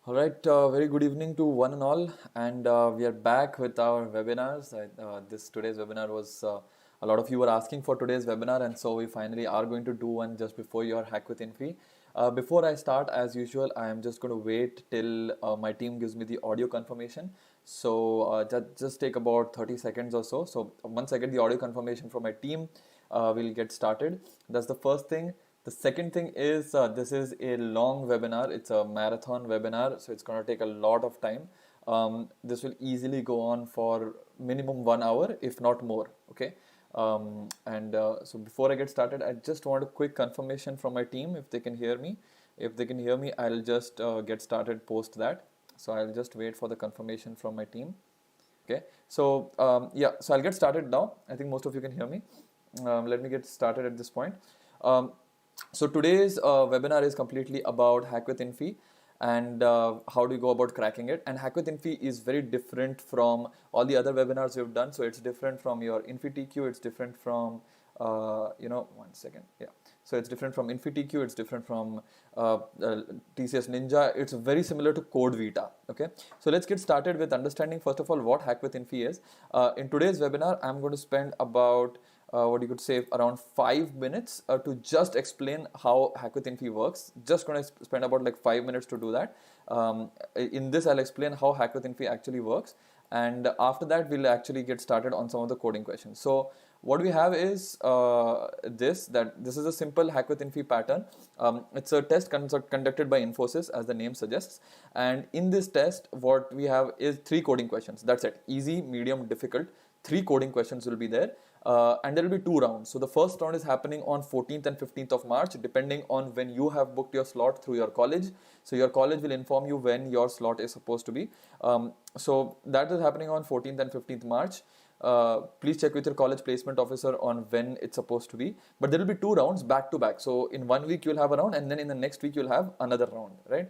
All right, very good evening to one and all, and we are back with our webinars. This today's webinar was a lot of you were asking for today's webinar, and so we finally are going to do one just before your Hack with Infy. Before I start, as usual, I am just going to wait till my team gives me the audio confirmation. So just take about 30 seconds or so. So once I get the audio confirmation from my team, we'll get started. That's the first thing. The second thing is this is a long webinar. It's a marathon webinar, so it's going to take a lot of time. This will easily go on for minimum 1 hour, if not more. Okay. So before I get started, I just want a quick confirmation from my team if they can hear me. If they can hear me, I'll just get started post that. So I'll just wait for the confirmation from my team. Okay. So yeah, so I'll get started now. I think most of you can hear me. Let me get started at this point. So today's webinar is completely about HackWithInfy and how do you go about cracking it. And HackWithInfy is very different from all the other webinars we've done. So it's different from your InfyTQ. It's different from one second. Yeah. So it's different from InfyTQ. It's different from TCS Ninja. It's very similar to CodeVita. Okay. So let's get started with understanding first of all what HackWithInfy is. In today's webinar, I'm going to spend about what you could say around 5 minutes to just explain how HackWithInfy works. Just going to spend about like 5 minutes to do that. In this, I'll explain how HackWithInfy actually works, and after that, we'll actually get started on some of the coding questions. So what we have is this is a simple HackWithInfy pattern. It's a test conducted by Infosys, as the name suggests, and in this test, what we have is 3 coding questions. That's it: easy, medium, difficult. 3 coding questions will be there, and there will be 2 rounds. So the first round is happening on 14th and 15th of March, depending on when you have booked your slot through your college. So your college will inform you when your slot is supposed to be. So that is happening on 14th and 15th March. Please check with your college placement officer on when it's supposed to be, but there will be 2 rounds back to back. So in 1 week you'll have a round, and then in the next week you'll have another round, right?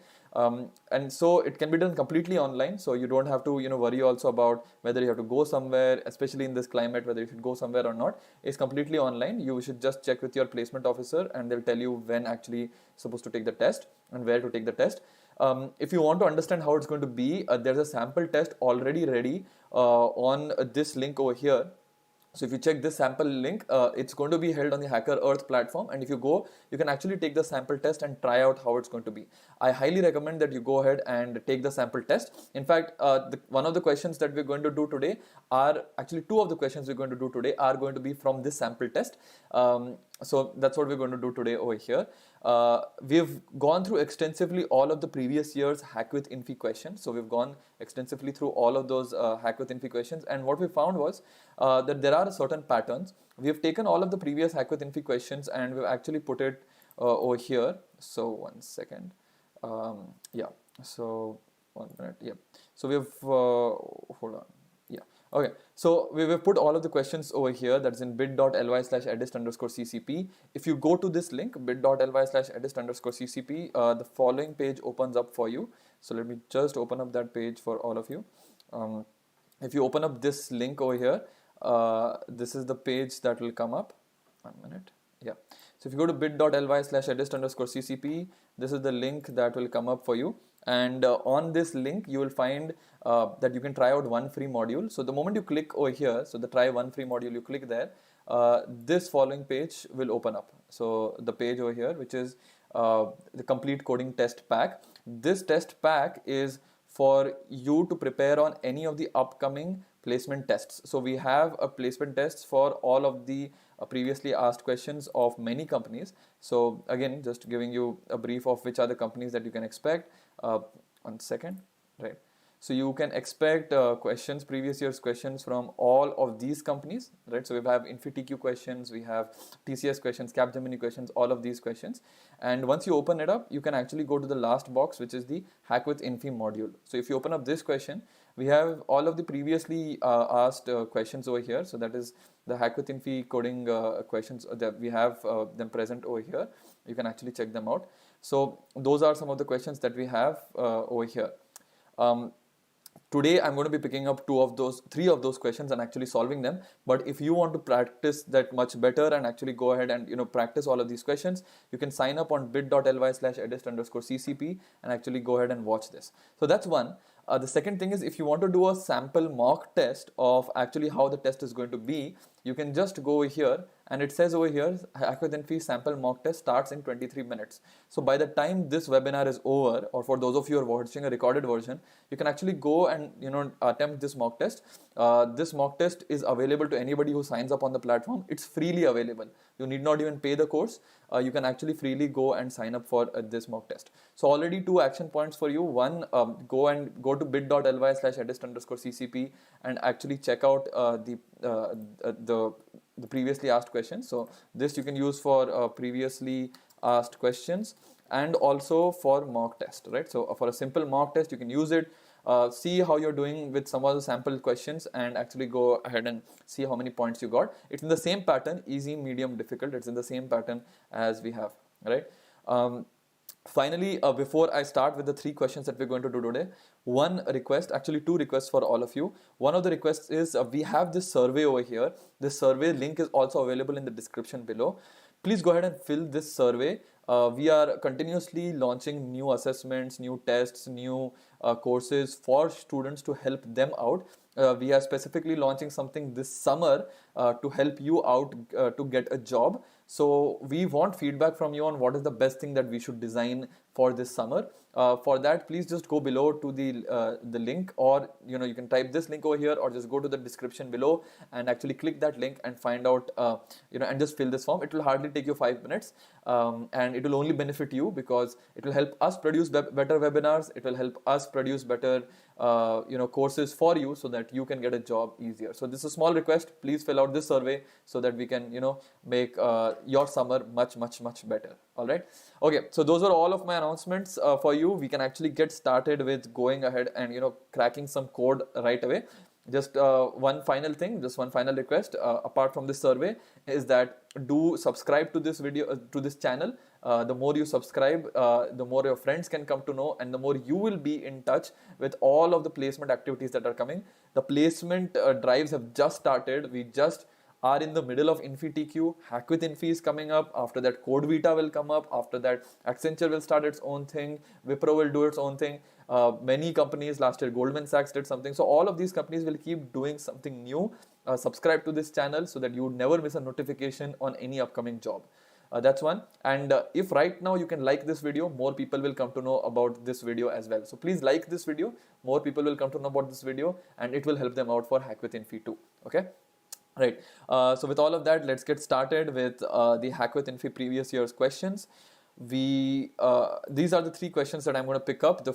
And so it can be done completely online, so you don't have to worry also about whether you have to go somewhere, especially in this climate, whether you should go somewhere or not. It's completely online. You should just check with your placement officer, and they'll tell you when actually supposed to take the test and where to take the test. If you want to understand how it's going to be, there's a sample test already ready on this link over here. So if you check this sample link, it's going to be held on the Hacker Earth platform, and if you go, you can actually take the sample test and try out how it's going to be. I highly recommend that you go ahead and take the sample test. In fact, one of the questions that we're going to do today are actually 2 of the questions we're going to do today are going to be from this sample test. So that's what we're going to do today over here. We've gone through extensively all of the previous year's HackWithInfy questions. So we've gone extensively through all of those HackWithInfy questions, and what we found was that there are certain patterns. We have taken all of the previous HackWithInfy questions and we've actually put it over here. So one second. Yeah. So 1 minute. Yeah. So we've hold on. Yeah. Okay. So we will put all of the questions over here. That's in bit.ly/Edyst_ccp. If you go to this link, bit.ly/Edyst_ccp, the following page opens up for you. So let me just open up that page for all of you. If you open up this link over here, this is the page that will come up. 1 minute. Yeah. So if you go to bit.ly/Edyst_ccp, this is the link that will come up for you. And on this link, you will find that you can try out 1 free module. So the moment you click over here, so the try 1 free module, you click there, this following page will open up. So the page over here, which is the complete coding test pack. This test pack is for you to prepare on any of the upcoming placement tests. So we have a placement tests for all of the previously asked questions of many companies. So again, just giving you a brief of which are the companies that you can expect. 1 second, right? So you can expect questions, previous year's questions from all of these companies, right? So we have InfyTQ questions, we have TCS questions, Capgemini questions, all of these questions. And once you open it up, you can actually go to the last box, which is the HackWithInfy module. So if you open up this question, we have all of the previously asked questions over here. So that is the HackWithInfy coding questions that we have them present over here. You can actually check them out. So those are some of the questions that we have over here. Today I'm going to be picking up three of those questions and actually solving them. But if you want to practice that much better and actually go ahead and practice all of these questions, you can sign up on bit.ly/Edyst_ccp and actually go ahead and watch this. So that's one. The second thing is, if you want to do a sample mock test of actually how the test is going to be, you can just go over here, and it says over here, HackWithInfy sample mock test starts in 23 minutes. So by the time this webinar is over, or for those of you who are watching a recorded version, you can actually go and attempt this mock test. This mock test is available to anybody who signs up on the platform. It's freely available. You need not even pay the course. You can actually freely go and sign up for this mock test. So already 2 action points for you. One, go to bit.ly/Edyst_ccp and actually check out the previously asked questions. So this you can use for previously asked questions and also for mock test, right? So for a simple mock test, you can use it. See how you're doing with some of the sample questions and actually go ahead and see how many points you got. It's in the same pattern, easy, medium, difficult. It's in the same pattern as we have, right? Finally, before I start with the 3 questions that we're going to do today, one request, actually 2 requests for all of you. One of the requests is we have this survey over here. This survey link is also available in the description below. Please go ahead and fill this survey. We are continuously launching new assessments, new tests, new courses for students to help them out. We are specifically launching something this summer to help you out to get a job. So we want feedback from you on what is the best thing that we should design for this summer. For that, please just go below to the link, or you can type this link over here, or just go to the description below and actually click that link and find out and just fill this form. It will hardly take you 5 minutes, and it will only benefit you because it will help us produce better webinars. It will help us produce better courses for you so that you can get a job easier. So this is a small request. Please fill out this survey so that we can make your summer much better. All right. Okay, so those are all of my announcements for you. We can actually get started with going ahead and cracking some code right away. Just one final thing, just one final request apart from this survey is that do subscribe to this video, to this channel. The more you subscribe, the more your friends can come to know, and the more you will be in touch with all of the placement activities that are coming. The placement drives have just started. We just are in the middle of InfyTQ. HackWithInfy is coming up. After that, Code Vita will come up. After that, Accenture will start its own thing. Wipro will do its own thing. Many companies, last year Goldman Sachs did something. So all of these companies will keep doing something new. Subscribe to this channel so that you would never miss a notification on any upcoming job. That's one. And if right now you can like this video, more people will come to know about this video as well. So please like this video. More people will come to know about this video, and it will help them out for HackWithInfy too. Okay. Right. So with all of that, let's get started with the HackWithInfy previous year's questions. These are the 3 questions that I'm going to pick up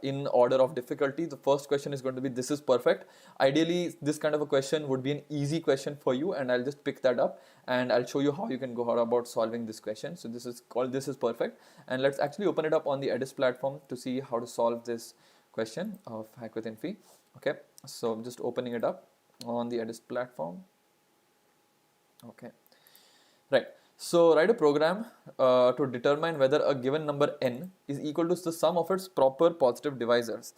in order of difficulty. The first question is going to be, this is perfect. Ideally, this kind of a question would be an easy question for you, and I'll just pick that up and I'll show you how you can go about solving this question. So this is called This is Perfect, and let's actually open it up on the Edyst platform to see how to solve this question of HackWithInfy. Okay, so I'm just opening it up on the Edyst platform. Okay, right. So write a program to determine whether a given number n is equal to the sum of its proper positive divisors,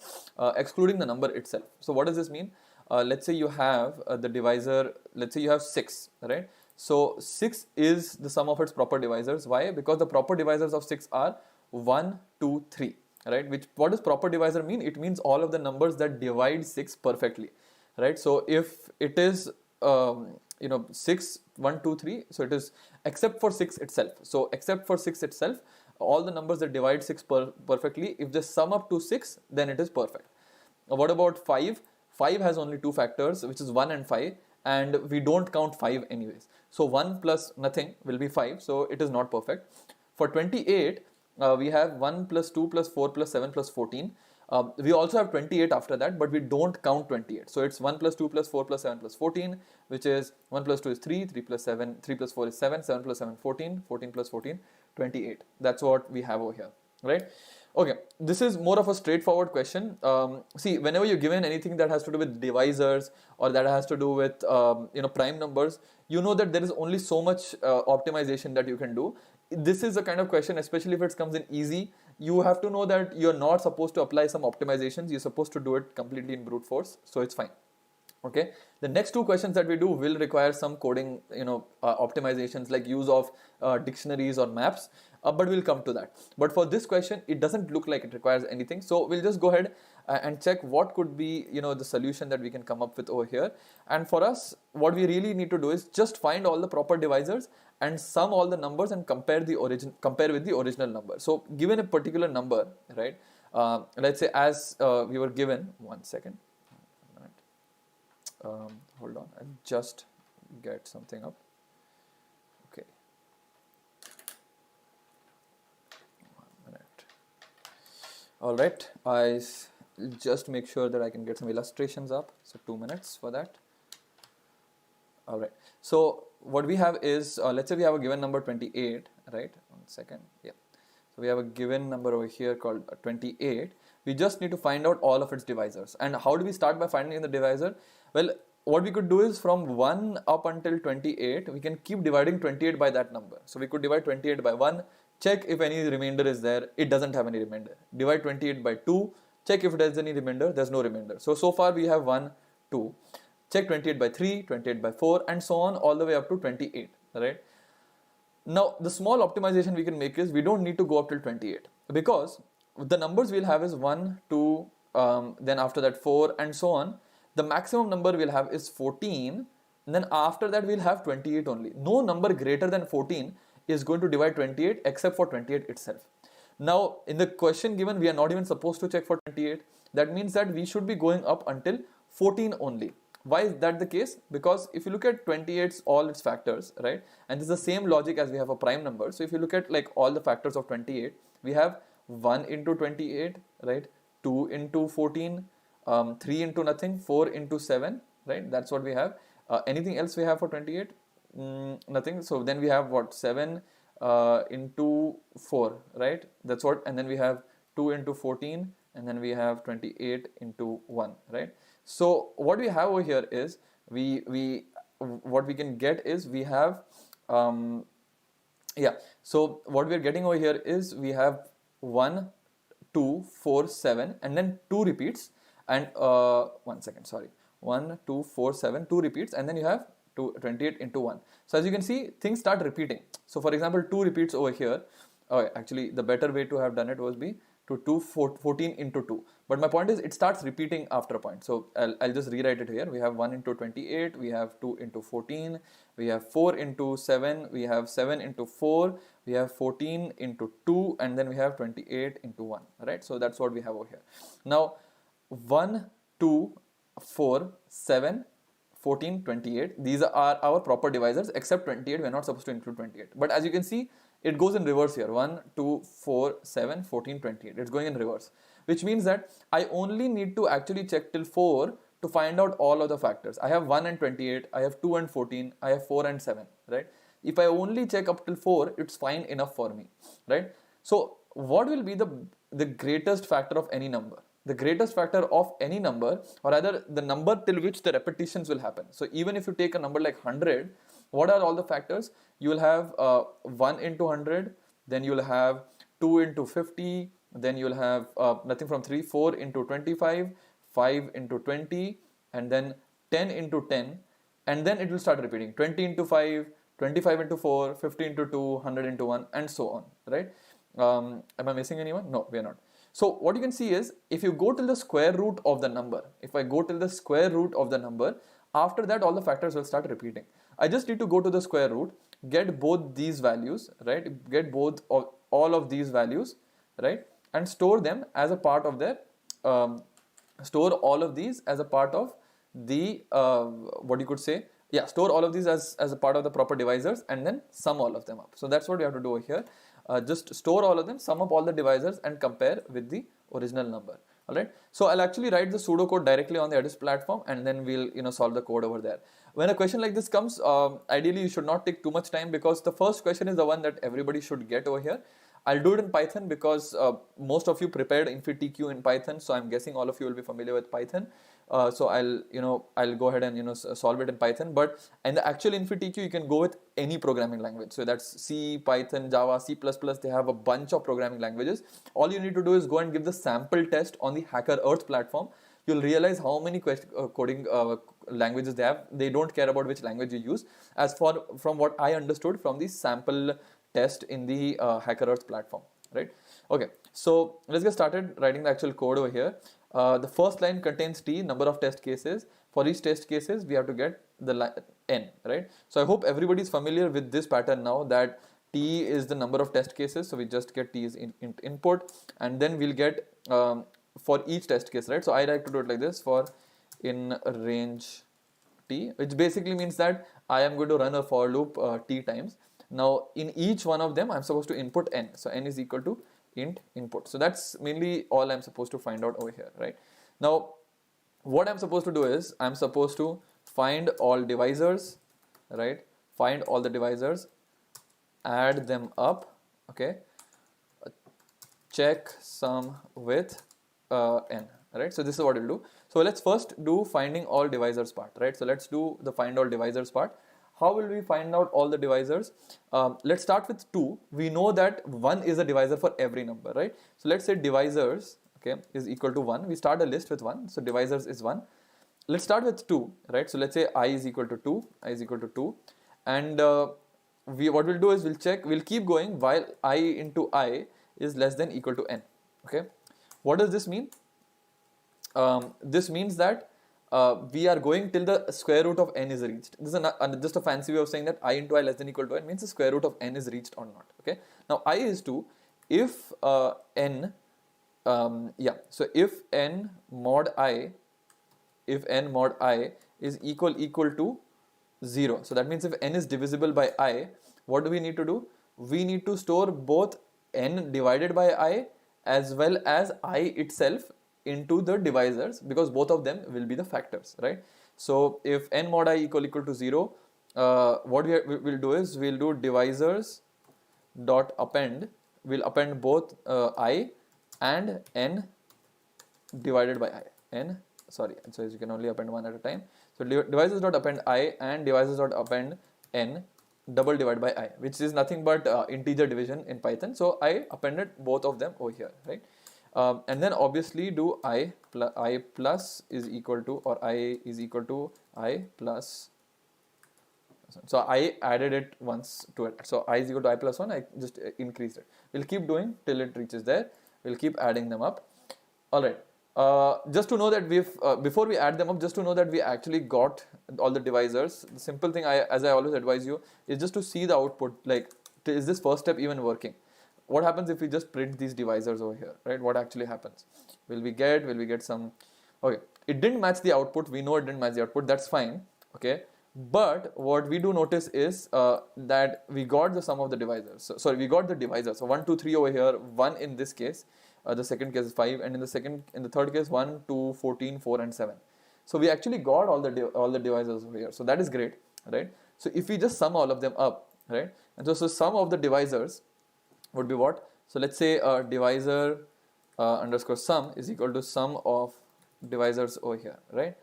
excluding the number itself. So what does this mean? Let's say you have the divisor, let's say you have 6, right? So 6 is the sum of its proper divisors. Why? Because the proper divisors of 6 are 1, 2, 3, right? What does proper divisor mean? It means all of the numbers that divide 6 perfectly. Right, so if it is 6, 1, 2, 3, so it is except for 6 itself. So except for 6 itself, all the numbers that divide 6 perfectly, if they sum up to 6, then it is perfect. What about 5? 5 has only 2 factors, which is 1 and 5, and we don't count 5 anyways. So 1 plus nothing will be 5, so it is not perfect. For 28, we have 1 plus 2 plus 4 plus 7 plus 14. We also have 28 after that, but we don't count 28. So it's 1 plus 2 plus 4 plus 7 plus 14, which is 1 plus 2 is 3, 3 plus 7, 3 plus 4 is 7, 7 plus 7, 14, 14 plus 14, 28. That's what we have over here, right? Okay, this is more of a straightforward question. See, whenever you're given anything that has to do with divisors or that has to do with prime numbers, you know that there is only so much optimization that you can do. This is a kind of question, especially if it comes in easy, you have to know that you're not supposed to apply some optimizations. You're supposed to do it completely in brute force. So it's fine. Okay, the next two questions that we do will require some coding, optimizations like use of dictionaries or maps, but we'll come to that. But for this question, it doesn't look like it requires anything. So we'll just go ahead and check what could be, the solution that we can come up with over here. And for us, what we really need to do is just find all the proper divisors and sum all the numbers and compare with the original number. So given a particular number, right? Let's say as we were given, one second. Hold on, I'll just get something up. Okay, 1 minute. All right, I just make sure that I can get some illustrations up. So 2 minutes for that. All right, so what we have is, let's say we have a given number 28, right? 1 second, yeah. So we have a given number over here called 28. We just need to find out all of its divisors. And how do we start by finding the divisor? Well, what we could do is from 1 up until 28, we can keep dividing 28 by that number. So we could divide 28 by 1, check if any remainder is there. It doesn't have any remainder. Divide 28 by 2, check if there's any remainder. There's no remainder. So far we have 1, 2. Check 28 by 3, 28 by 4, and so on all the way up to 28, right? Now, the small optimization we can make is we don't need to go up till 28 because the numbers we'll have is 1, 2, then after that 4, and so on. The maximum number we'll have is 14, and then after that we'll have 28 only. No number greater than 14 is going to divide 28 except for 28 itself. Now, in the question given, we are not even supposed to check for 28. That means that we should be going up until 14 only. Why is that the case? Because if you look at 28's all its factors, right, and this is the same logic as we have a prime number. So if you look at like all the factors of 28, we have 1 into 28, right, 2 into 14, 3 into nothing, 4 into 7, right? That's what we have. Anything else we have for 28? Nothing. So then we have what? 7 into 4, right? That's what. And then we have 2 into 14, and then we have 28 into 1, right? So what we have over here is what we can get is we have so what we are getting over here is we have 1, 2, 4, 7, and then 2 repeats, and 1 second, sorry, 1, 2, 4, 7, 2 repeats, and then you have 28 into 1. So as you can see, things start repeating. So for example, 2 repeats over here. Actually, the better way to have done it was be to 14 into 2. But my point is it starts repeating after a point. So I'll just rewrite it here. We have 1 into 28, we have 2 into 14, we have 4 into 7, we have 7 into 4, we have 14 into 2, and then we have 28 into 1, right? So that's what we have over here. Now 1, 2, 4, 7, 14, 28, these are our proper divisors, except 28, we're not supposed to include 28. But as you can see, it goes in reverse here, 1, 2, 4, 7, 14, 28. It's going in reverse, which means that I only need to actually check till 4 to find out all of the factors. I have 1 and 28, I have 2 and 14, I have 4 and 7, right? If I only check up till 4, it's fine enough for me, right? So what will be the greatest factor of any number? The greatest factor of any number, or rather the number till which the repetitions will happen. So even if you take a number like 100, what are all the factors? You will have 1 into 100, then you will have 2 into 50, then you will have nothing from 3, 4 into 25, 5 into 20, and then 10 into 10, and then it will start repeating 20 into 5, 25 into 4, 50 into 2, 100 into 1, and so on, right? Am I missing anyone? No, we are not. So what you can see is if you go till the square root of the number, if I go till the square root of the number, after that all the factors will start repeating. I just need to go to the square root, get both these values, right? Get both of all of these values, right? And store them as a part of their, store all of these as a part of the, what you could say, yeah, store all of these as a part of the proper divisors and then sum all of them up. So that's what you have to do over here. Just store all of them, sum up all the divisors and compare with the original number. Alright, so I'll actually write the pseudocode directly on the Edyst platform and then we'll solve the code over there. When a question like this comes, ideally you should not take too much time because the first question is the one that everybody should get over here. I'll do it in Python because most of you prepared InfyTQ in Python, so I'm guessing all of you will be familiar with Python. So I'll go ahead and solve it in Python. But in the actual InfyTQ, you can go with any programming language. So that's C, Python, Java, C++. They have a bunch of programming languages. All you need to do is go and give the sample test on the HackerEarth platform. You'll realize how many coding languages they have. They don't care about which language you use. From what I understood from the sample test in the HackerEarth platform, right? Okay, so let's get started writing the actual code over here. The first line contains t, number of test cases. For each test cases, we have to get the n, right? So I hope everybody is familiar with this pattern now, that t is the number of test cases. So we just get t is input, and then we'll get for each test case, right? So I like to do it like this, for in range t, which basically means that I am going to run a for loop t times. Now in each one of them, I'm supposed to input n. So n is equal to int input. So that's mainly all I'm supposed to find out over here, right? Now what I'm supposed to do is I'm supposed to find all divisors, right? Find all the divisors, add them up, okay? Check sum with n, right? So this is what we'll do. So let's first do finding all divisors part, right? So let's do the find all divisors part. How will we find out all the divisors? Let's start with 2. We know that 1 is a divisor for every number, right? So let's say divisors, okay, is equal to 1. We start a list with 1. So divisors is 1. Let's start with 2, right? So let's say I is equal to 2. I is equal to 2. And what we'll do is we'll keep going while I into I is less than equal to n, okay? What does this mean? This means that we are going till the square root of n is reached. This is just a fancy way of saying that I into I less than equal to n means the square root of n is reached or not. Okay. Now I is 2. If n, so if n mod I is equal to 0. So that means if n is divisible by I, what do we need to do? We need to store both n divided by I as well as I itself into the divisors, because both of them will be the factors, right? So if n mod I equal to 0, what we'll do is we'll do divisors dot append. We'll append both I and n divided by I. So you can only append one at a time. So divisors dot append I and divisors dot append n double divided by I, which is nothing but integer division in Python. So I appended both of them over here, right? And then obviously do I plus is equal to, or I is equal to I plus. So I added it once to it. So I is equal to I plus 1. I just increased it. We'll keep doing till it reaches there. We'll keep adding them up. All right. Just to know that before we add them up, just to know that we actually got all the divisors. The simple thing, as I always advise you, is just to see the output. Like, is this first step even working? What happens if we just print these divisors over here, right? What actually happens? Will we get some? Okay, it didn't match the output. We know it didn't match the output. That's fine. Okay, but what we do notice is that we got the sum of the divisors. So, we got the divisors. So 1, 2, 3 over here. 1 in this case. The second case is 5, and in the third case 1, 2, 14, 4, and 7. So we actually got all the divisors over here. So that is great, right? So if we just sum all of them up, right? And so sum of the divisors would be what? So let's say divisor underscore sum is equal to sum of divisors over here, right?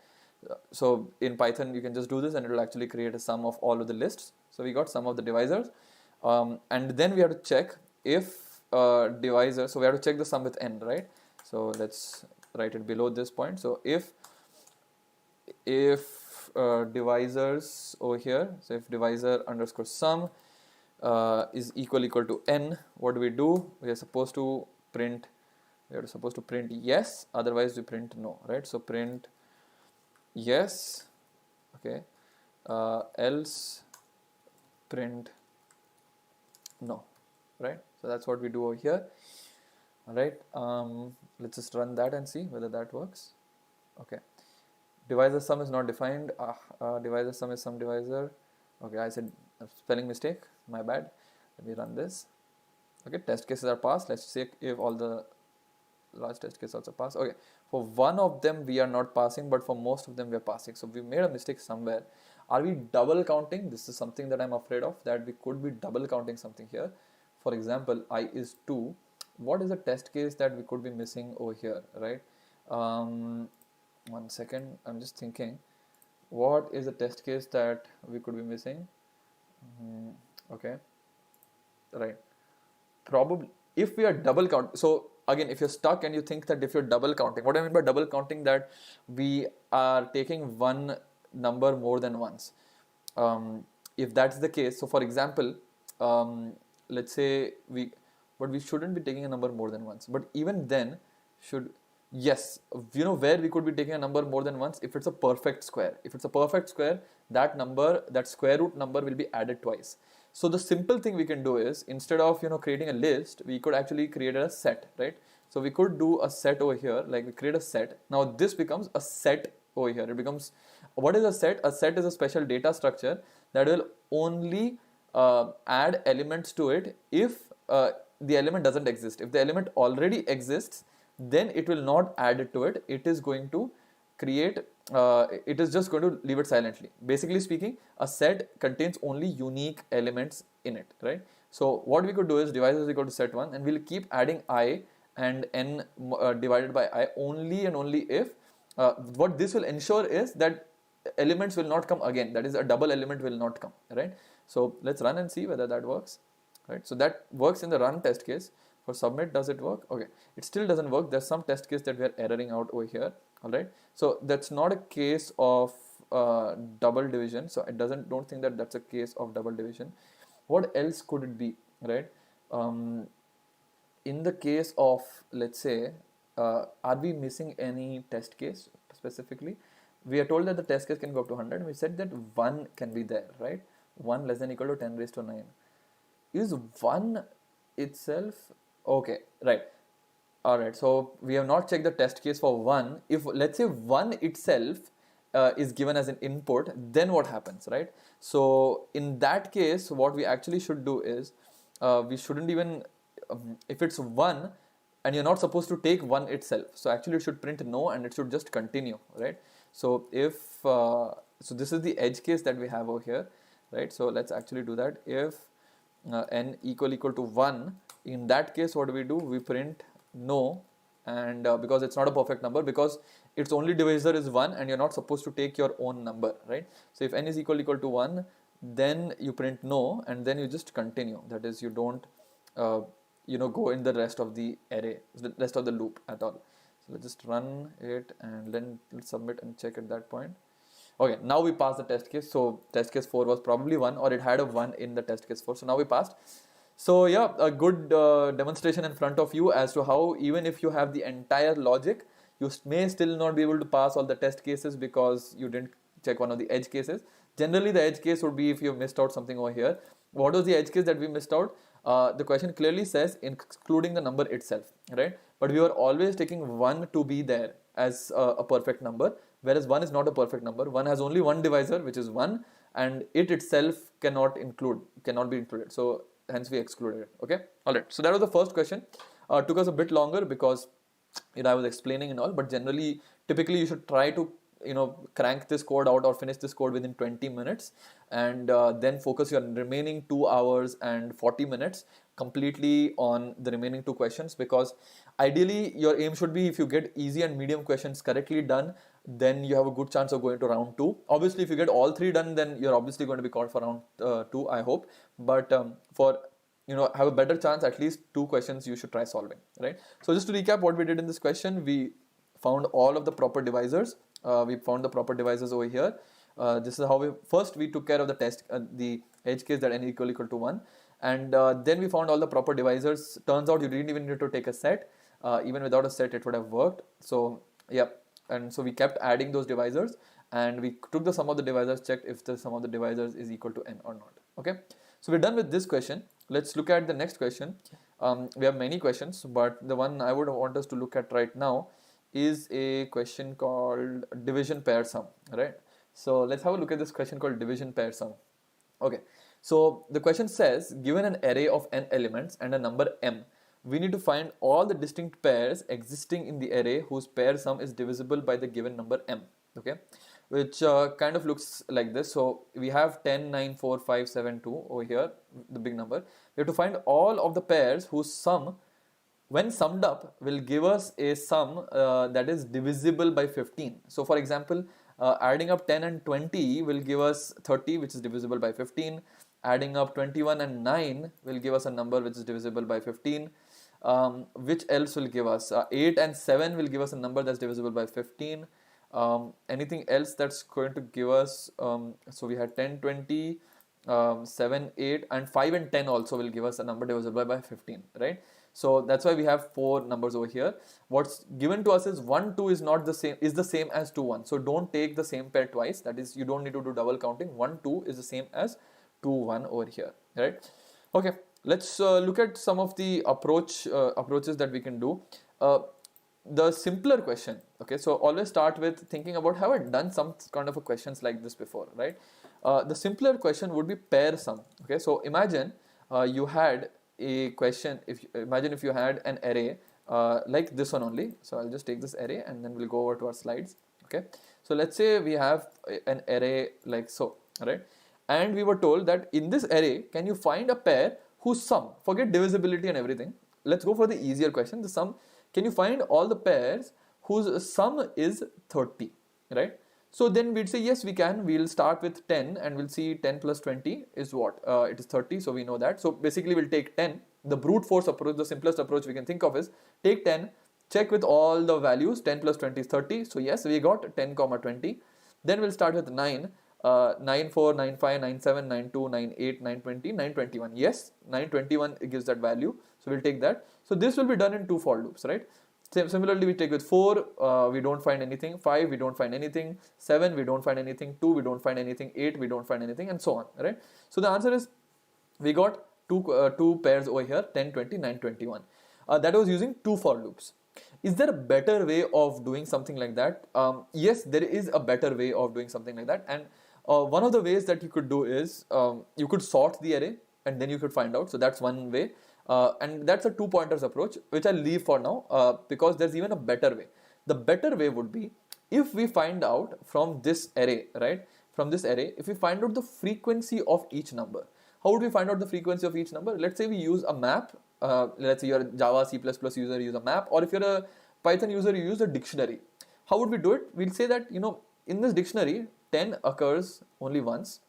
So in Python you can just do this and it will actually create a sum of all of the lists. So we got sum of the divisors, and then we have to check if divisor. So we have to check the sum with n, right? So let's write it below this point. So if divisors over here, so if divisor underscore sum is equal to n, what do? We are supposed to print yes, otherwise we print no, right? So print yes, okay, else print no, right? So that's what we do over here. All right, let's just run that and see whether that works. Okay, divisor sum is not defined. Divisor sum is some divisor. Okay, I said a spelling mistake, my bad. Let me run this. Okay, test cases are passed. Let's check if all the large test cases also pass. Okay, for one of them we are not passing, but for most of them we are passing. So we made a mistake somewhere. Are we double counting? This is something that I'm afraid of, that we could be double counting something here. for example, I is 2, what is the test case that we could be missing over here, right? 1 second, I'm just thinking, what is the test case that we could be missing? Okay, right. Probably if we are double count. So again, if you're stuck and you think that if you're double counting, what I mean by double counting, that we are taking one number more than once. If that's the case, so for example, let's say but we shouldn't be taking a number more than once. But even then, yes, where we could be taking a number more than once, if it's a perfect square. If it's a perfect square, that square root number will be added twice. So the simple thing we can do is, instead of creating a list, we could actually create a set, right? So we could do a set over here, like we create a set. Now this becomes a set over here. It becomes, what is a set? A set is a special data structure that will only add elements to it if the element doesn't exist. If the element already exists, then it will not add it to it. It is going to create, it is just going to leave it silently. Basically speaking, a set contains only unique elements in it, right? So what we could do is device is equal to set1, and we'll keep adding I and n divided by I only and only if what this will ensure is that elements will not come again. That is, a double element will not come, right? So let's run and see whether that works, right? So that works in the run test case. For submit, does it work? Okay, it still doesn't work. There's some test case that we are erroring out over here. All right, so that's not a case of double division. So I don't think that that's a case of double division. What else could it be, right? In the case of, let's say, are we missing any test case specifically? We are told that the test case can go up to 100. We said that 1 can be there, right? 1 less than equal to 10 raised to 9. Is 1 itself okay, right? All right, so we have not checked the test case for 1. If let's say 1 itself is given as an input, then what happens, right? So in that case, what we actually should do is we shouldn't even if it's 1 and you're not supposed to take 1 itself, so actually it should print no and it should just continue, right? So if so this is the edge case that we have over here, right? So let's actually do that. If n equal to 1, in that case, what do? We print no, and because it's not a perfect number, because its only divisor is 1 and you're not supposed to take your own number, right? So if n is equal to 1, then you print no, and then you just continue. That is, you don't go in the rest of the array, the rest of the loop at all. So let's just run it and then let's submit and check at that point. Okay, now we passed the test case. So test case 4 was probably 1, or it had a 1 in the test case 4. So now we passed. So yeah, a good demonstration in front of you as to how even if you have the entire logic, you may still not be able to pass all the test cases because you didn't check one of the edge cases. Generally, the edge case would be if you missed out something over here. What was the edge case that we missed out? The question clearly says including the number itself, right? But we were always taking 1 to be there as a perfect number, whereas 1 is not a perfect number. 1 has only one divisor, which is 1, and it itself cannot be included. So hence we excluded it. Okay, all right. So that was the first question. Took us a bit longer because I was explaining and all, but generally, typically you should try to crank this code out or finish this code within 20 minutes, and then focus your remaining 2 hours and 40 minutes completely on the remaining 2 questions, because ideally your aim should be, if you get easy and medium questions correctly done, then you have a good chance of going to round 2. Obviously, if you get all 3 done, then you're obviously going to be called for round 2, I hope. But for have a better chance, at least 2 questions you should try solving, right? So just to recap what we did in this question, we found all of the proper divisors. We found the proper divisors over here. This is how we took care of the test, the edge case that n equal to 1, and then we found all the proper divisors. Turns out you didn't even need to take a set. Even without a set, it would have worked. So yeah, and so we kept adding those divisors, and we took the sum of the divisors, checked if the sum of the divisors is equal to n or not. Okay, so we're done with this question. Let's look at the next question. We have many questions, but the one I would want us to look at right now is a question called division pair sum, right? So let's have a look at this question called division pair sum. Okay, so the question says, given an array of n elements and a number m, we need to find all the distinct pairs existing in the array whose pair sum is divisible by the given number m. Okay, which kind of looks like this. So we have 10, 9, 4, 5, 7, 2 over here, the big number. We have to find all of the pairs whose sum, when summed up, will give us a sum that is divisible by 15. So for example, adding up 10 and 20 will give us 30, which is divisible by 15. Adding up 21 and 9 will give us a number which is divisible by 15. Which else will give us? 8 and 7 will give us a number that's divisible by 15. Anything else that's going to give us, so we had 10, 20, 7, 8, and 5 and 10 also will give us a number divisible by 15, right? So that's why we have 4 numbers over here. What's given to us is 1, 2 is not the same, is the same as 2, 1. So don't take the same pair twice. That is, you don't need to do double counting. 1, 2 is the same as 2, 1 over here, right? Okay, let's look at some of the approaches that we can do. The simpler question, okay, so always start with thinking about, have I done some kind of a questions like this before, right? The simpler question would be pair sum. Okay, so imagine you had a question, imagine if you had an array like this one only. So I'll just take this array and then we'll go over to our slides. Okay, so let's say we have an array like so, right? And we were told that in this array, can you find a pair whose sum, forget divisibility and everything, let's go for the easier question, the sum. Can you find all the pairs whose sum is 30, right? So then we'd say yes, we can. We'll start with 10 and we'll see 10 plus 20 is what? It is 30, so we know that. So basically we'll take 10. The brute force approach, the simplest approach we can think of is take 10, check with all the values, 10 plus 20 is 30. So yes, we got 10, 20. Then we'll start with 9. 9, 4, 9, 5, 9, 7, 9, 2, 9, 8, 9, 20, 9, 21. Yes, 9, 21 gives that value. So we'll take that. So this will be done in 2 for loops, right? Similarly, we take with 4, we don't find anything. 5, we don't find anything. 7, we don't find anything. 2, we don't find anything. 8, we don't find anything, and so on, right? So the answer is we got two pairs over here, 10, 20, 9, 21. That was using 2 for loops. Is there a better way of doing something like that? Yes, there is a better way of doing something like that. And one of the ways that you could do is you could sort the array and then you could find out. So that's one way. And that's a 2 pointers approach, which I'll leave for now because there's even a better way. The better way would be if we find out from this array, right? From this array, if we find out the frequency of each number. How would we find out the frequency of each number? Let's say we use a map. Let's say you're a Java, C++ user, you use a map, or if you're a Python user, you use a dictionary. How would we do it? We'll say that, in this dictionary, 10 occurs only once,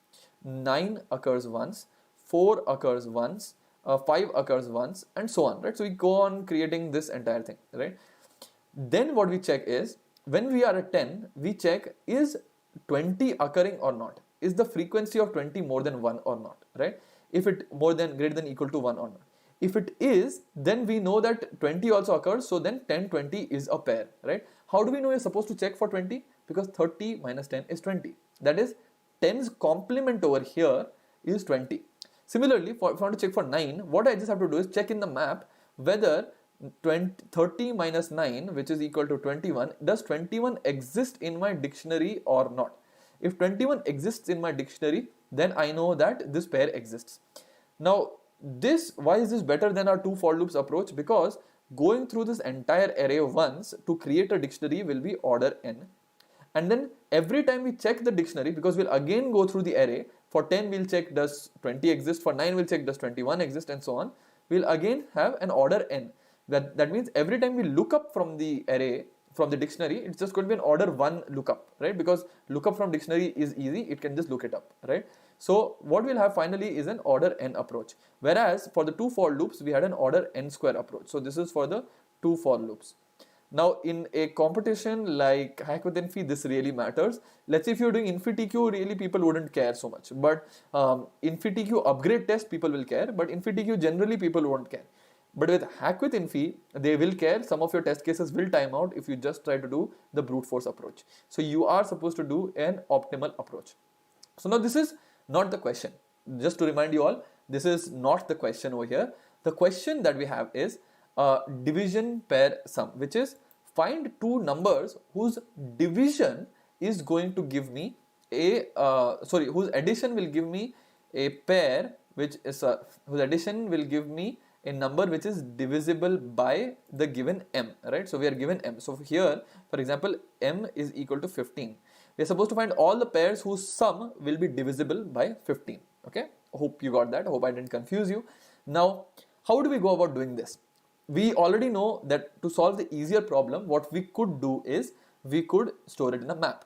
9 occurs once, 4 occurs once, 5 occurs once, and so on, right? So we go on creating this entire thing, right? Then what we check is, when we are at 10, we check is 20 occurring or not? Is the frequency of 20 more than 1 or not, right? If it greater than equal to 1 or not. If it is, then we know that 20 also occurs, so then 10, 20 is a pair, right? How do we know you're supposed to check for 20? Because 30 minus 10 is 20. That is, 10's complement over here is 20. Similarly, if I want to check for 9, what I just have to do is check in the map whether 30 minus 9, which is equal to 21, does 21 exist in my dictionary or not? If 21 exists in my dictionary, then I know that this pair exists. Now, why is this better than our 2 for loops approach? Because going through this entire array once to create a dictionary will be order n. And then every time we check the dictionary, because we'll again go through the array, for 10 we'll check does 20 exist, for 9 we'll check does 21 exist, and so on. We'll again have an order n. That means every time we look up from the array, from the dictionary, it's just going to be an order 1 lookup, right? Because lookup from dictionary is easy, it can just look it up, right? So what we'll have finally is an order n approach. Whereas for the 2 for loops, we had an order n square approach. So this is for the 2 for loops. Now in a competition like HackWithInfy, this really matters. Let's say if you're doing InfyTQ, really people wouldn't care so much. But InfyTQ upgrade test, people will care. But InfyTQ generally people won't care. But with HackWithInfy, they will care. Some of your test cases will time out if you just try to do the brute force approach. So you are supposed to do an optimal approach. So now this is not the question. Just to remind you all, this is not the question over here. The question that we have is division pair sum, which is find 2 numbers whose division is going to give me whose addition will give me a pair which is whose addition will give me a number which is divisible by the given m, right? So we are given m. So here, for example, m is equal to 15. We're supposed to find all the pairs whose sum will be divisible by 15. Okay, hope you got that. Hope I didn't confuse you. Now, how do we go about doing this? We already know that to solve the easier problem, what we could do is we could store it in a map.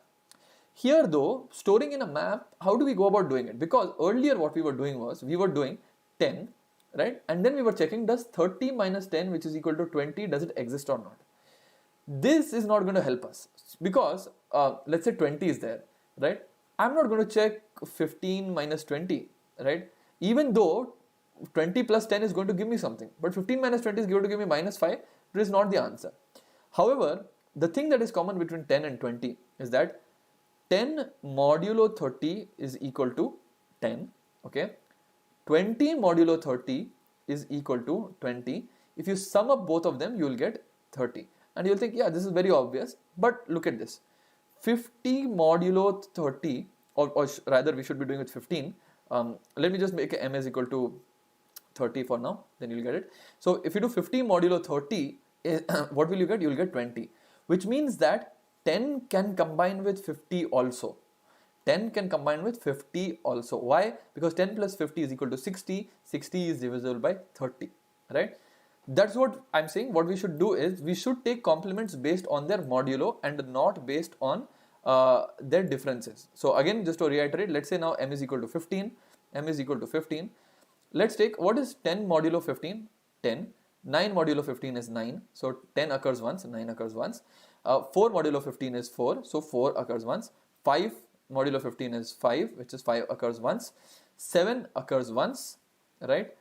Here though, storing in a map, how do we go about doing it? Because earlier what we were doing was, we were doing 10, right? And then we were checking, does 30 minus 10, which is equal to 20, does it exist or not? This is not going to help us because let's say 20 is there, right? I'm not going to check 15 minus 20, right? Even though 20 plus 10 is going to give me something, but 15 minus 20 is going to give me minus 5. It is not the answer. However, the thing that is common between 10 and 20 is that 10 modulo 30 is equal to 10, okay? 20 modulo 30 is equal to 20. If you sum up both of them, you will get 30. And you'll think, yeah, this is very obvious, but look at this. 50 modulo 30, or rather we should be doing it 15. Let me just make m is equal to 30 for now, then you'll get it. So if you do 50 modulo 30, what will you get? You will get 20, which means that 10 can combine with 50 also. 10 can combine with 50 also. Why? Because 10 plus 50 is equal to 60. 60 is divisible by 30, right? That's what I'm saying. What we should do is we should take complements based on their modulo and not based on their differences. So again, just to reiterate, let's say now m is equal to 15. M is equal to 15. Let's take, what is 10 modulo 15? 10. 9 modulo 15 is 9. So 10 occurs once, 9 occurs once. 4 modulo 15 is 4. So 4 occurs once. 5 modulo 15 is 5, which is 5 occurs once. 7 occurs once, right?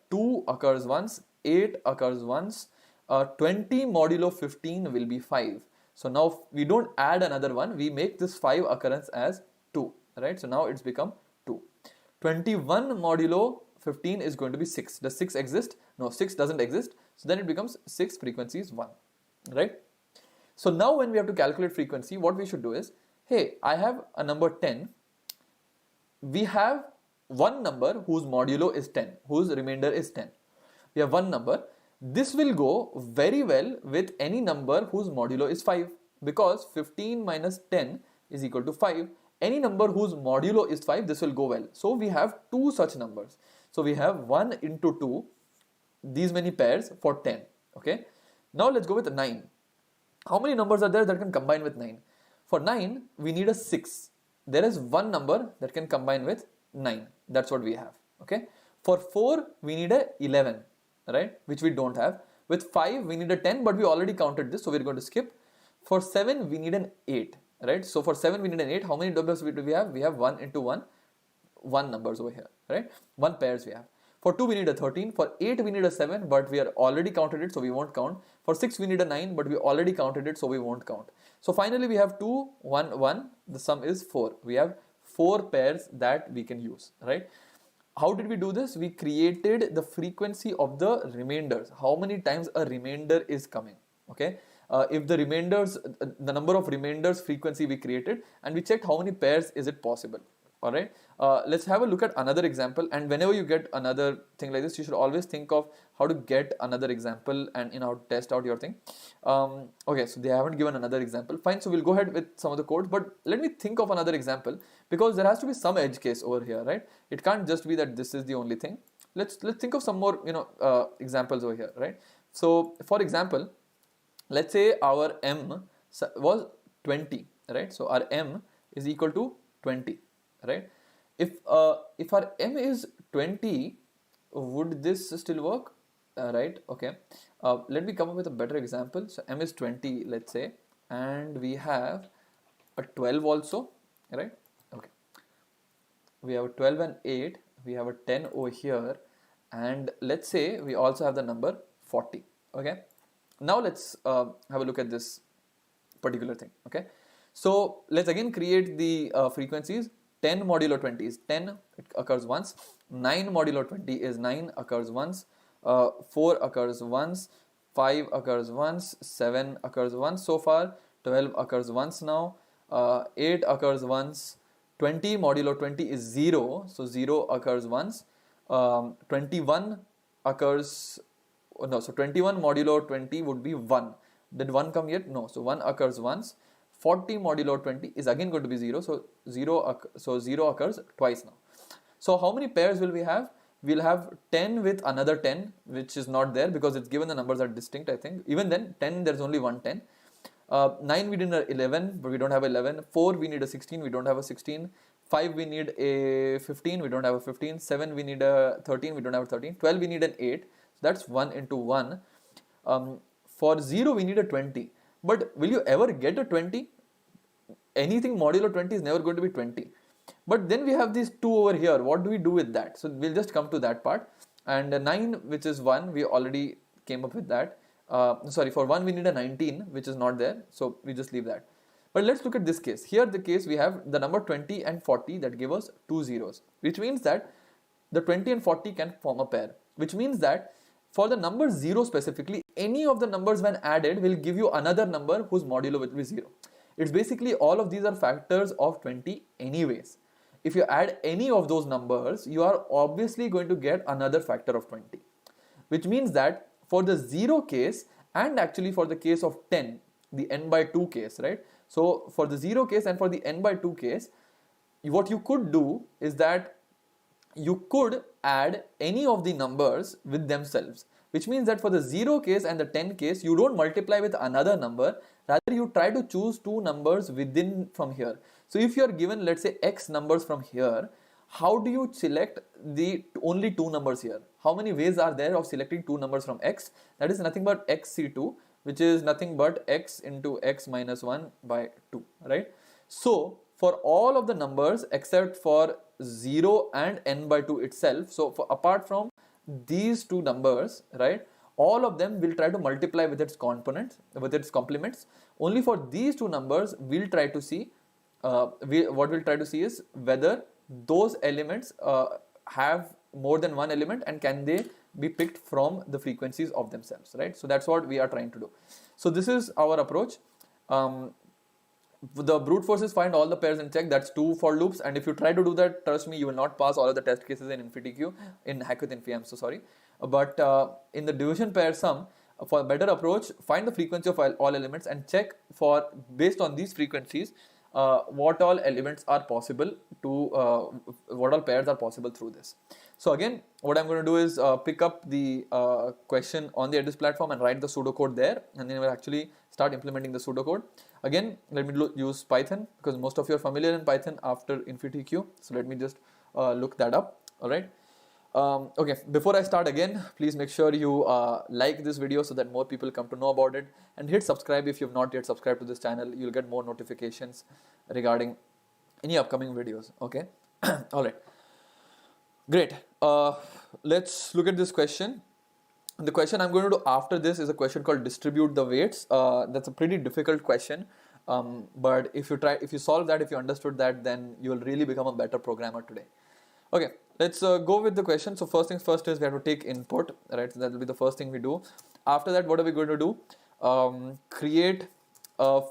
2 occurs once. 8 occurs once. 20 modulo 15 will be 5. So now we don't add another one. We make this 5 occurrence as 2, right? So now it's become 2. 21 modulo 15 is going to be 6. Does 6 exist? No, 6 doesn't exist. So then it becomes 6 frequency is 1, right? So now when we have to calculate frequency, what we should do is, hey, I have a number 10. We have one number whose modulo is 10, whose remainder is 10. We have one number. This will go very well with any number whose modulo is 5, because 15 minus 10 is equal to 5. Any number whose modulo is 5, this will go well. So we have two such numbers. So we have 1 into 2, these many pairs for 10. Okay. Now let's go with 9. How many numbers are there that can combine with 9? For 9, we need a 6. There is one number that can combine with 9. That's what we have. Okay. For 4, we need a 11, right? Which we don't have. With 5, we need a 10, but we already counted this, so we're going to skip. For 7, we need an 8, right? So for 7, we need an 8. How many numbers do we have? We have 1 into 1. 1 numbers over here, right? 1 pairs we have. For 2, we need a 13. For 8, we need a 7, but we are already counted it, so we won't count. For 6, we need a 9, but we already counted it, so we won't count. So finally, we have 2, 1, 1. The sum is 4. We have 4 pairs that we can use, right? How did we do this? We created the frequency of the remainders. How many times a remainder is coming, okay? If the remainders, the number of remainders frequency we created, and we checked how many pairs is it possible. All right, let's have a look at another example. And whenever you get another thing like this, you should always think of how to get another example and test out your thing. Okay, so they haven't given another example. Fine, so we'll go ahead with some of the codes, but let me think of another example, because there has to be some edge case over here, right? It can't just be that this is the only thing. Let's think of some more examples over here, right? So for example, let's say our m was 20, right? So our m is equal to 20. Right? If our m is 20, would this still work? Right? Okay. Let me come up with a better example. So m is 20, let's say, and we have a 12 also, right? Okay. We have a 12 and 8. We have a 10 over here, and let's say we also have the number 40. Okay. Now let's have a look at this particular thing. Okay. So let's again create the frequencies. 10 modulo 20 is 10, it occurs once. 9 modulo 20 is 9, occurs once. 4 occurs once. 5 occurs once. 7 occurs once so far. 12 occurs once now. 8 occurs once. 20 modulo 20 is 0, so 0 occurs once. 21 occurs, no, so 21 modulo 20 would be 1. Did 1 come yet? No, so 1 occurs once. 40 modulo 20 is again going to be 0. So 0 occurs twice now. So how many pairs will we have? We'll have 10 with another 10, which is not there because it's given the numbers are distinct, I think. Even then, 10, there's only one 10. 9 we need a 11, but we don't have 11. 4 we need a 16, we don't have a 16. 5 we need a 15, we don't have a 15. 7 we need a 13, we don't have a 13. 12 we need an 8, so that's 1 into 1. For 0 we need a 20, but will you ever get a 20? Anything modulo 20 is never going to be 20. But then we have these 2 over here. What do we do with that? So we'll just come to that part. And 9, which is 1, we already came up with that. For 1 we need a 19, which is not there, so we just leave that. But let's look at this case. Here the case we have the number 20 and 40 that give us 2 zeros, which means that the 20 and 40 can form a pair, which means that for the number 0 specifically, any of the numbers when added will give you another number whose modulo will be 0. It's basically all of these are factors of 20 anyways. If you add any of those numbers, you are obviously going to get another factor of 20, which means that for the 0 case and actually for the case of 10, the n by 2 case, right? So for the 0 case and for the n by 2 case, what you could do is that you could add any of the numbers with themselves, which means that for the 0 case and the 10 case, you don't multiply with another number, rather you try to choose 2 numbers within from here. So if you are given, let's say, x numbers from here, how do you select the only 2 numbers here? How many ways are there of selecting 2 numbers from x? That is nothing but xc2, which is nothing but x into x minus 1 by 2, right? So for all of the numbers except for 0 and n by 2 itself, so apart from these 2 numbers, right, all of them will try to multiply with its components, with its complements. Only for these 2 numbers we'll try to see, what we'll try to see is whether those elements have more than one element and can they be picked from the frequencies of themselves, right? So that's what we are trying to do. So this is our approach. The brute force is find all the pairs and check. That's 2 for loops, and if you try to do that, trust me, you will not pass all of the test cases in InfyTQ, in HackWithInfy, I'm so sorry. But in the division pair sum, for a better approach, find the frequency of all elements and check for, based on these frequencies, what all elements are possible to, what all pairs are possible through this. So again, what I'm going to do is pick up the question on the Edyst platform and write the pseudocode there, and then we'll actually start implementing the pseudocode. Again, let me use Python because most of you are familiar in Python after InfyTQ. So let me just look that up. All right. Okay, before I start again, please make sure you like this video so that more people come to know about it, and hit subscribe if you have not yet subscribed to this channel. You'll get more notifications regarding any upcoming videos. Okay. All right. Great. Let's look at this question. The question I'm going to do after this is a question called distribute the weights. That's a pretty difficult question. But if you solve that, if you understood that, then you will really become a better programmer today. Okay, let's go with the question. So first things first is we have to take input, right? So that will be the first thing we do. After that, what are we going to do? Create a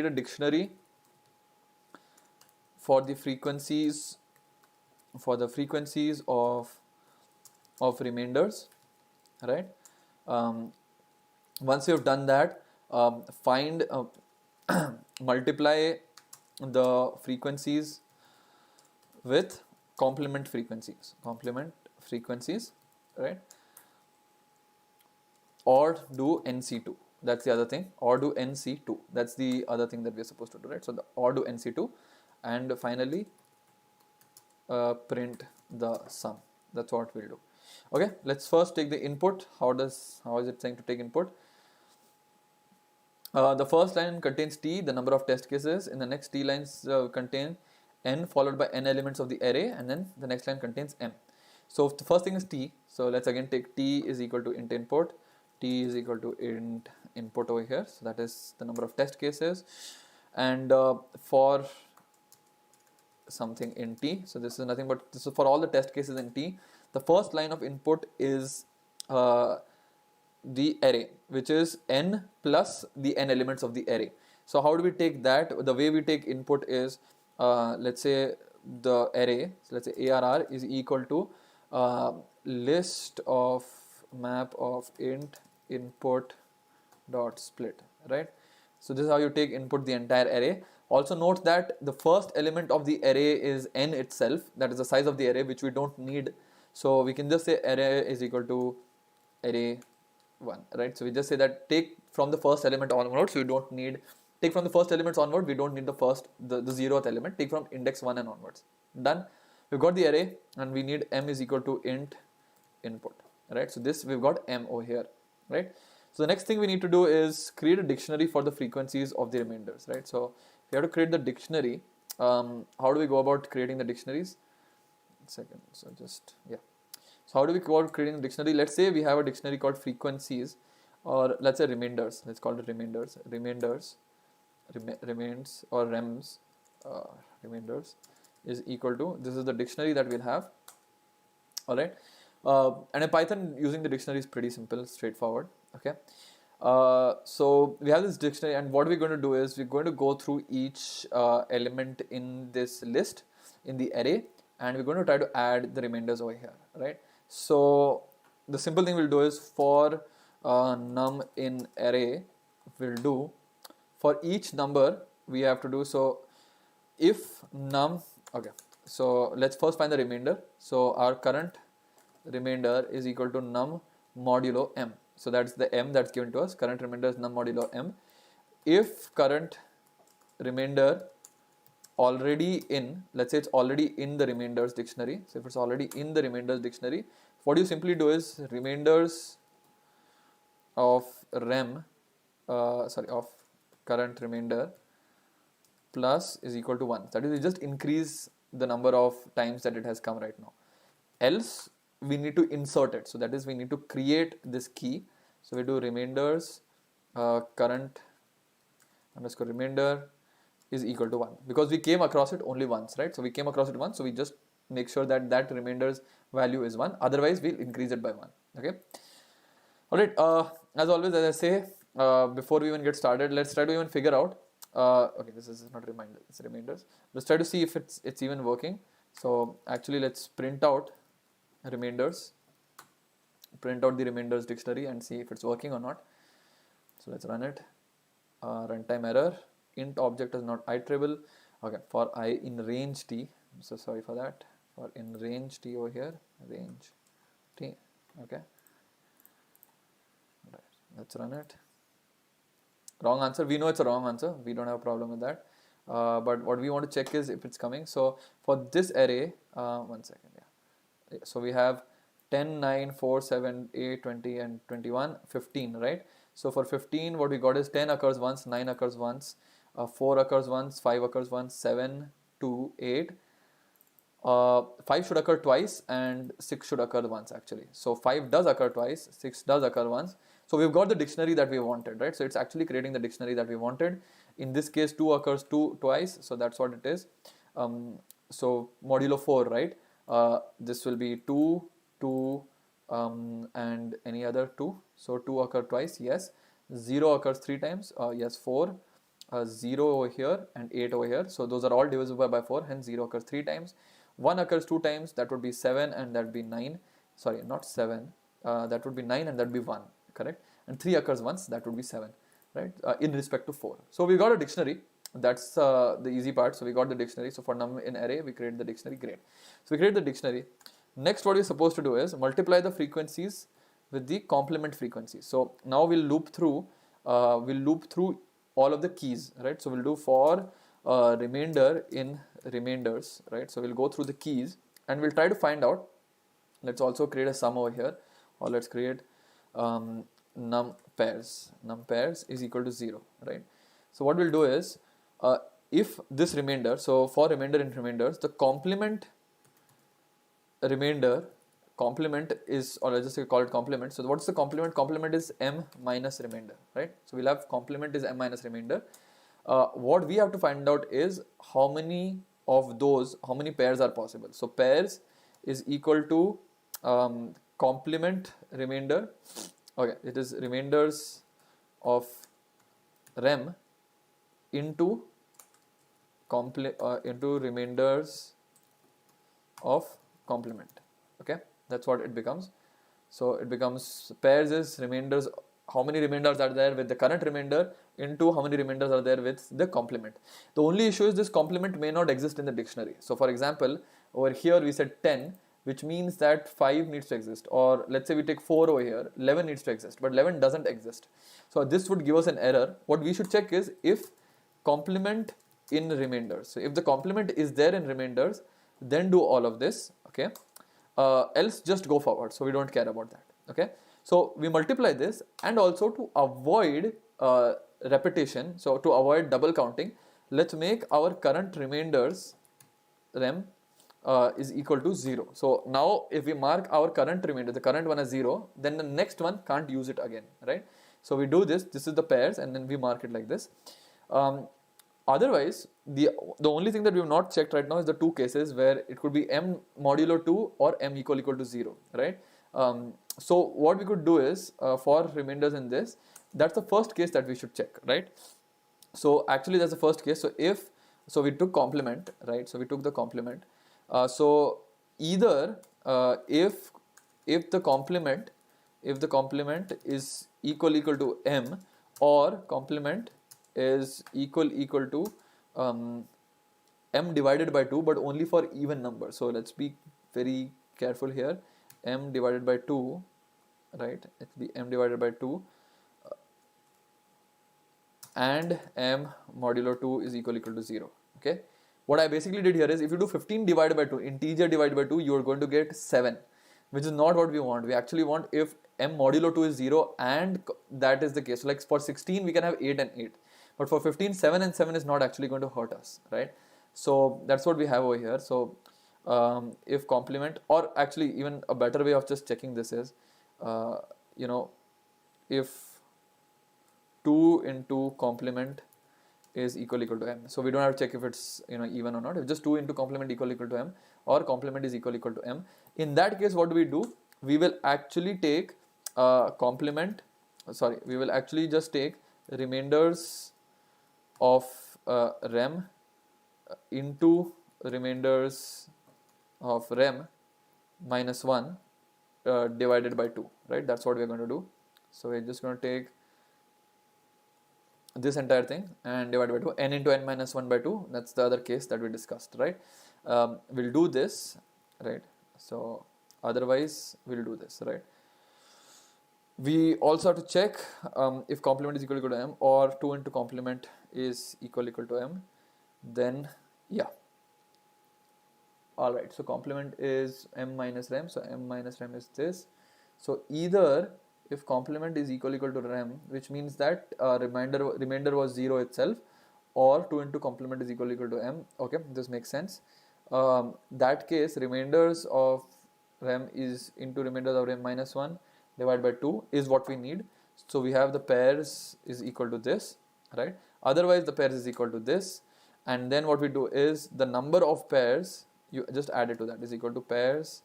dictionary for the frequencies of remainders, right? Once you've done that, find multiply the frequencies with complement frequencies, right? Or do NC2. That's the other thing. Or do NC2. That's the other thing that we're supposed to do, right? So or do NC2, and finally print the sum. That's what we'll do. Okay, let's first take the input. How is it saying to take input? The first line contains t, the number of test cases. In the next t lines contain n followed by n elements of the array, and then the next line contains m. So the first thing is t. So let's again take t is equal to int input. T is equal to int input over here. So that is the number of test cases, and for something in t. So this is nothing but this is for all the test cases in t. The first line of input is the array, which is n plus the n elements of the array. So how do we take that? The way we take input is, let's say the array, so let's say ARR is equal to list of map of int input dot split, right? So this is how you take input the entire array. Also note that the first element of the array is n itself, that is the size of the array, which we don't need. So we can just say array is equal to array 1, right? So we just say that take from the first element onwards, so we don't need, take from the first elements onward, we don't need the zeroth element, take from index 1 and onwards. Done. We've got the array and we need m is equal to int input, right? So this we've got m over here, right? So the next thing we need to do is create a dictionary for the frequencies of the remainders, right? So we have to create the dictionary. How do we go about creating the dictionaries? Second, so just, yeah. So how do we go about creating a dictionary? Let's say we have a dictionary called frequencies, or let's say remainders. Let's call it remainders. Remains or rems. Remainders is equal to, this is the dictionary that we'll have. All right. And in Python, using the dictionary is pretty simple, straightforward. Okay. So we have this dictionary, and what we're going to do is we're going to go through each element in this list in the array, and we're going to try to add the remainders over here, right? So the simple thing we'll do is for num in array, we'll do for each number we have to do, so if num, okay, so let's first find the remainder. So our current remainder is equal to num modulo m. So that's the m that's given to us. Current remainder is num modulo m. If current remainder already in, let's say it's already in the remainders dictionary. So if it's already in the remainders dictionary, what you simply do is remainders of of current remainder plus is equal to 1. That is, you just increase the number of times that it has come right now. Else we need to insert it. So that is, we need to create this key. So we do remainders current underscore remainder is equal to 1, because we came across it only once, right? So we came across it once, so we just make sure that that remainder's value is 1. Otherwise we'll increase it by 1. Okay. All right. As always, as I say, before we even get started, let's try to even figure out. Okay, this is not reminder, it's remainders. Let's try to see if it's even working. So actually, let's print out remainders. Print out the remainders dictionary and see if it's working or not. So let's run it. Runtime error. Int object is not iterable. Okay, for I in range t. I'm so sorry for that. For in range t over here, range t. Okay. Right. Let's run it. Wrong answer. We know it's a wrong answer. We don't have a problem with that. But what we want to check is if it's coming. So for this array, 1 second. Yeah. So we have 10, 9, 4, 7, 8, 20, and 21, 15, right? So for 15, what we got is 10 occurs once, 9 occurs once, 4 occurs once, 5 occurs once, 7, 2, 8. 5 should occur twice and 6 should occur once actually. So 5 does occur twice, 6 does occur once. So we've got the dictionary that we wanted, right? So it's actually creating the dictionary that we wanted. In this case, 2 occurs twice, so that's what it is. So modulo 4, right? This will be 2, 2, and any other 2. So 2 occur twice, yes. 0 occurs 3 times, yes, 4. 0 over here and 8 over here. So those are all divisible by 4, hence 0 occurs 3 times. 1 occurs 2 times, that would be 7 and that would be 9. Sorry, not 7. That would be 9 and that would be 1, correct? And 3 occurs once, that would be 7, right? In respect to 4. So we got a dictionary. That's the easy part. So we got the dictionary. So for num in array, we create the dictionary. Great. So we create the dictionary. Next, what we're supposed to do is multiply the frequencies with the complement frequency. So now we'll loop through all of the keys, right? So we'll do for remainder in remainders, right? So we'll go through the keys and we'll try to find out. Let's also create a sum over here, or let's create num pairs. Num pairs is equal to 0, right? So what we'll do is if this remainder, so for remainder in remainders, the complement remainder complement is, or let's just call it complement. So what's the complement? Complement is m minus remainder, right? So we'll have complement is m minus remainder. What we have to find out is how many of those, how many pairs are possible. So pairs is equal to complement remainder. Okay, it is remainders of rem into into remainders of complement. Okay, that's what it becomes. So it becomes pairs is remainders how many remainders are there with the current remainder into how many remainders are there with the complement. The only issue is this complement may not exist in the dictionary. So for example, over here we said 10, which means that 5 needs to exist, or let's say we take 4 over here, 11 needs to exist, but 11 doesn't exist. So this would give us an error. What we should check is if complement in remainders. So if the complement is there in remainders, then do all of this, okay? Else just go forward, so we don't care about that, okay? So we multiply this, and also to avoid repetition, so to avoid double counting, let's make our current remainders rem is equal to 0. So now if we mark our current remainder, the current one as 0, then the next one can't use it again, right? So we do this, this is the pairs, and then we mark it like this. Otherwise, the only thing that we have not checked right now is the two cases where it could be m modulo 2 or m equal to 0, right? So what we could do is for remainders in this, that's the first case that we should check, right? So actually that's the first case. So we took complement, right? So we took the complement. So either if the complement is equal to m, or complement is equal to m divided by 2, but only for even numbers. So let's be very careful here. M divided by 2, right? It will be m divided by 2 and m modulo 2 is equal to 0, okay? What I basically did here is, if you do 15 divided by 2, integer divided by 2, you are going to get 7, which is not what we want. We actually want if m modulo 2 is 0 and that is the case. So like for 16 we can have 8 and 8, but for 15, 7 and 7 is not actually going to hurt us, right? So that's what we have over here. So if complement, or actually even a better way of just checking this is, you know, if 2 into complement is equal to m. So we don't have to check if it's, you know, even or not. If just 2 into complement equal to m, or complement is equal to m, in that case what do? We will actually take complement, sorry, we will actually just take remainders of rem into remainders of rem minus 1 divided by 2, right? That's what we're going to do. So we're just going to take this entire thing and divide by 2, n into n minus 1 by 2. That's the other case that we discussed, right? We'll do this, right? So otherwise we'll do this, right? We also have to check if complement is equal to m, or 2 into complement is equal to m, then yeah. Alright, so complement is m minus rem, so m minus rem is this. So either if complement is equal to rem, which means that remainder was 0 itself, or 2 into complement is equal to m, okay, this makes sense. That case, remainders of rem is into remainders of rem minus 1 divided by 2 is what we need. So we have the pairs is equal to this, right? Otherwise the pairs is equal to this, and then what we do is the number of pairs, you just add it to that, is equal to pairs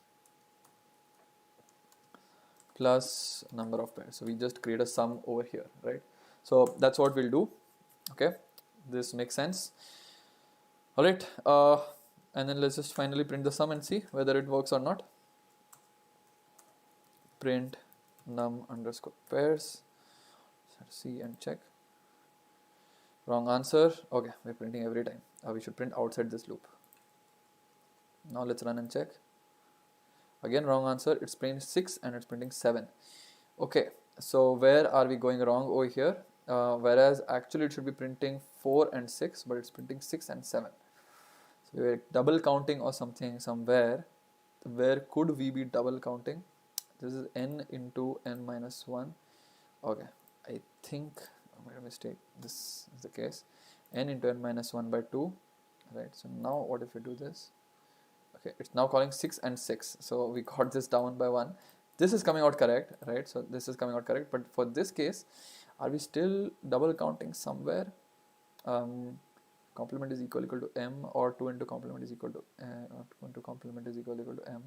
plus number of pairs. So we just create a sum over here, right? So that's what we'll do, okay? This makes sense. All right, and then let's just finally print the sum and see whether it works or not. Print num underscore pairs, see and check. Wrong answer. Okay, we're printing every time. We should print outside this loop. Now let's run and check. Again, wrong answer. It's printing 6 and it's printing 7. Okay, so where are we going wrong over here? Whereas actually it should be printing 4 and 6, but it's printing 6 and 7. So we're double counting or something somewhere. Where could we be double counting? This is n into n minus 1. Okay, I think I made a mistake. This is the case. N into n minus 1 by 2. Right, so now what if we do this? Okay, it's now calling 6 and 6. So we got this down by 1. This is coming out correct, right? So this is coming out correct. But for this case, are we still double counting somewhere? Complement is equal to m, or 2 into complement is equal to 2 into complement is equal to m.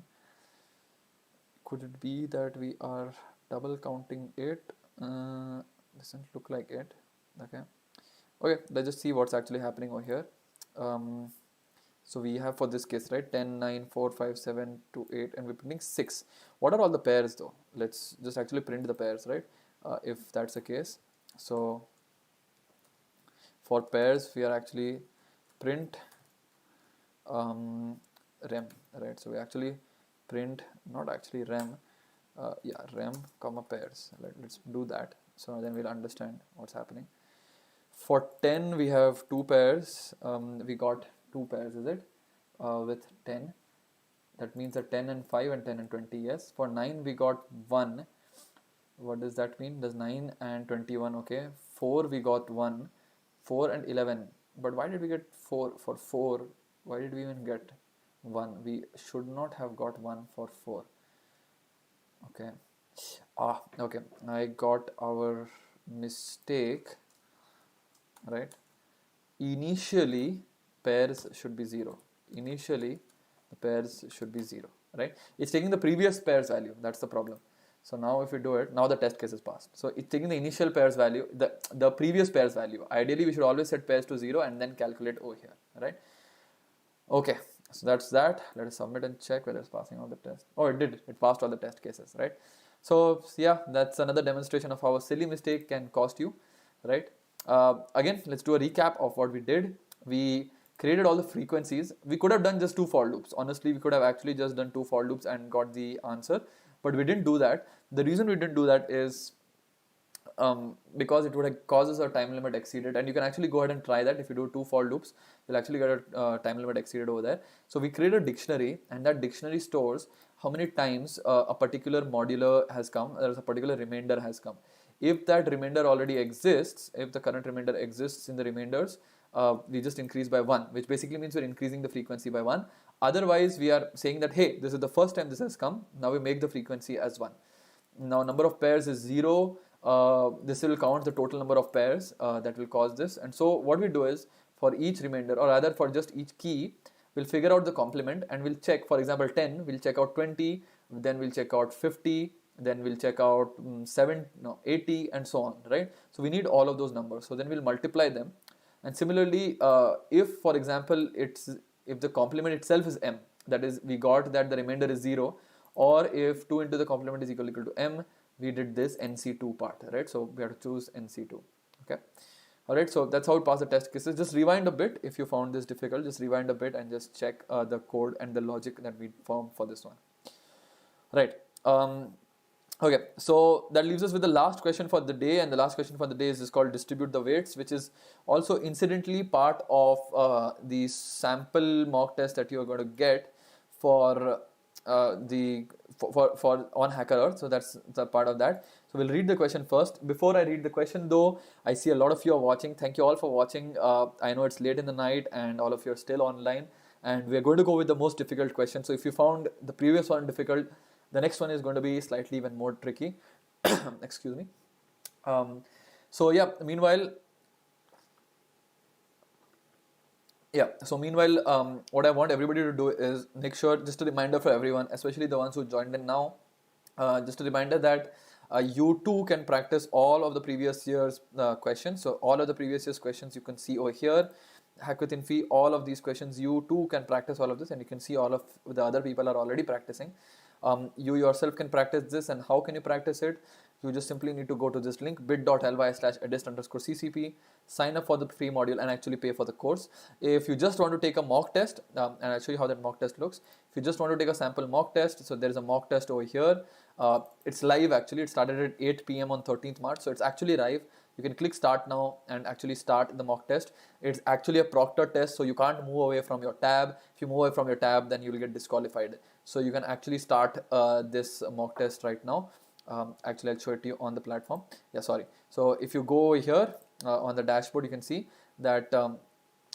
Could it be that we are double counting it? Doesn't look like it. Okay, let's just see what's actually happening over here. So we have for this case, right, 10, 9, 4, 5, 7, 2, 8, and we're printing 6. What are all the pairs though? Let's just actually print the pairs, right? if that's the case. So for pairs we are actually print rem, right? So we actually print, not actually rem, yeah, rem comma pairs. Let's do that, so then we'll understand what's happening. For 10 we have two pairs. We got two pairs, is it, with 10? That means that 10 and 5 and 10 and 20. Yes. For 9 we got 1. What does that mean? Does 9 and 21? Okay. 4 we got 1. 4 and 11. But why did we get 4 for 4? Why did we even get 1? We should not have got 1 for 4. Okay. Okay. I got our mistake, right? Initially pairs should be 0. Initially the pairs should be 0, right? It's taking the previous pairs value. That's the problem. So now if we do it, now the test case is passed. So it's taking the initial pairs value, the previous pairs value. Ideally we should always set pairs to 0 and then calculate over here, right? Okay, so that's that. Let us submit and check whether it's passing all the tests. Oh, it did. It passed all the test cases, right? So yeah, that's another demonstration of how a silly mistake can cost you, right? Again, let's do a recap of what we did. We created all the frequencies. We could have done just 2 for loops. Honestly, we could have actually just done 2 for loops and got the answer, but we didn't do that. The reason we didn't do that is because it would have causes a time limit exceeded, and you can actually go ahead and try that. If you do 2 for loops, you'll actually get a time limit exceeded over there. So we create a dictionary, and that dictionary stores how many times a particular modular has come, there's a particular remainder has come. If that remainder already exists, if the current remainder exists in the remainders, we just increase by 1, which basically means we're increasing the frequency by 1. Otherwise, we are saying that, hey, this is the first time this has come, now we make the frequency as 1. Now number of pairs is 0. This will count the total number of pairs that will cause this. And so what we do is, for each remainder, or rather for just each key, we'll figure out the complement and we'll check. For example, 10, we'll check out 20, then we'll check out 50, then we'll check out 80, and so on, right? So we need all of those numbers. So then we'll multiply them. And similarly, if for example if the complement itself is m, that is, we got that the remainder is 0, or if 2 into the complement is equal to m, we did this NC2 part, right? So we have to choose NC2. Okay. All right. So that's how we pass the test cases. Just rewind a bit if you found this difficult. Just rewind a bit and just check the code and the logic that we formed for this one. Right. Okay. So that leaves us with the last question for the day, and the last question for the day is called distribute the weights, which is also incidentally part of the sample mock test that you are going to get for for on HackerEarth. So that's the part of that. So we'll read the question first. Before I read the question though, I see a lot of you are watching. Thank you all for watching. I know it's late in the night and all of you are still online, and we're going to go with the most difficult question. So if you found the previous one difficult, the next one is going to be slightly even more tricky. Excuse me. So yeah, meanwhile, what I want everybody to do is make sure, just a reminder for everyone, especially the ones who joined in now, just a reminder that you too can practice all of the previous year's questions. So all of the previous year's questions you can see over here. HackWithInfy, all of these questions, you too can practice all of this, and you can see all of the other people are already practicing. You yourself can practice this, and how can you practice it? You just simply need to go to this link, bit.ly/Edyst_CCP, sign up for the free module and actually pay for the course. If you just want to take a mock test, and I'll show you how that mock test looks. If you just want to take a sample mock test, so there is a mock test over here. It's live actually. It started at 8 p.m. on 13th March, so it's actually live. You can click start now and actually start the mock test. It's actually a proctor test, so you can't move away from your tab. If you move away from your tab, then you will get disqualified. So you can actually start this mock test right now. Actually, I'll show it to you on the platform. Yeah, sorry. So if you go here on the dashboard, you can see that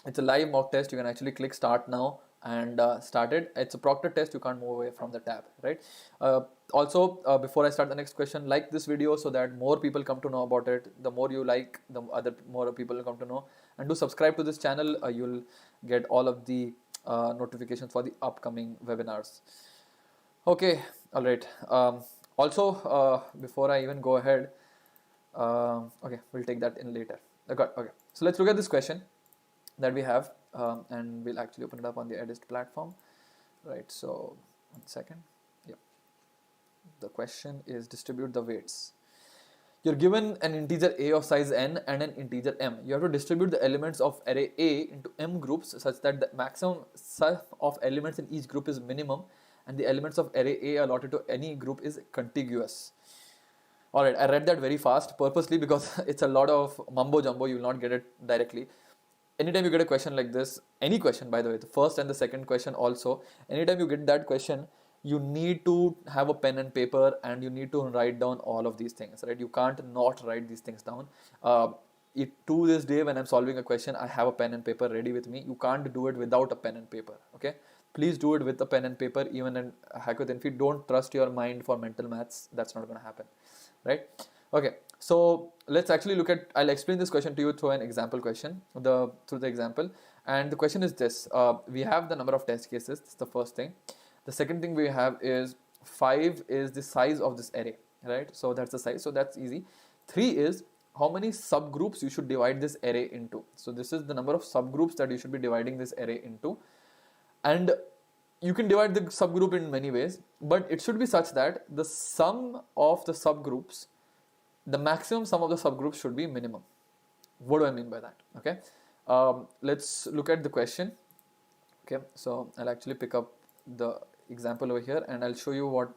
it's a live mock test. You can actually click start now and start it. It's a proctor test. You can't move away from the tab, right? Also, before I start the next question, like this video so that more people come to know about it. The more you like, the more people will come to know. And do subscribe to this channel. You'll get all of the notifications for the upcoming webinars. Okay, all right. Also, before I even go ahead, okay, we'll take that in later. Okay, so let's look at this question that we have, and we'll actually open it up on the Edyst platform. Right, so 1 second. Yeah, the question is distribute the weights. You're given an integer a of size n and an integer m. You have to distribute the elements of array A into m groups such that the maximum sum of elements in each group is minimum and the elements of array A allotted to any group is contiguous. Alright, I read that very fast purposely because it's a lot of mumbo jumbo, you will not get it directly. Anytime you get a question like this, any question by the way, the first and the second question also, anytime you get that question, you need to have a pen and paper and you need to write down all of these things, right? You can't not write these things down. To this day, when I'm solving a question, I have a pen and paper ready with me. You can't do it without a pen and paper, okay? Please do it with a pen and paper, even in HackWithInfy. Don't trust your mind for mental maths. That's not going to happen, right? Okay, so let's actually look at, I'll explain this question to you through an example question, through the example. And the question is this, we have the number of test cases, that's the first thing. The second thing we have is 5 is the size of this array, right? So that's the size, so that's easy. 3 is how many subgroups you should divide this array into. So this is the number of subgroups that you should be dividing this array into. And you can divide the subgroup in many ways, but it should be such that the sum of the subgroups, the maximum sum of the subgroups should be minimum. What do I mean by that? Okay, let's look at the question. Okay, so I'll actually pick up the example over here and I'll show you what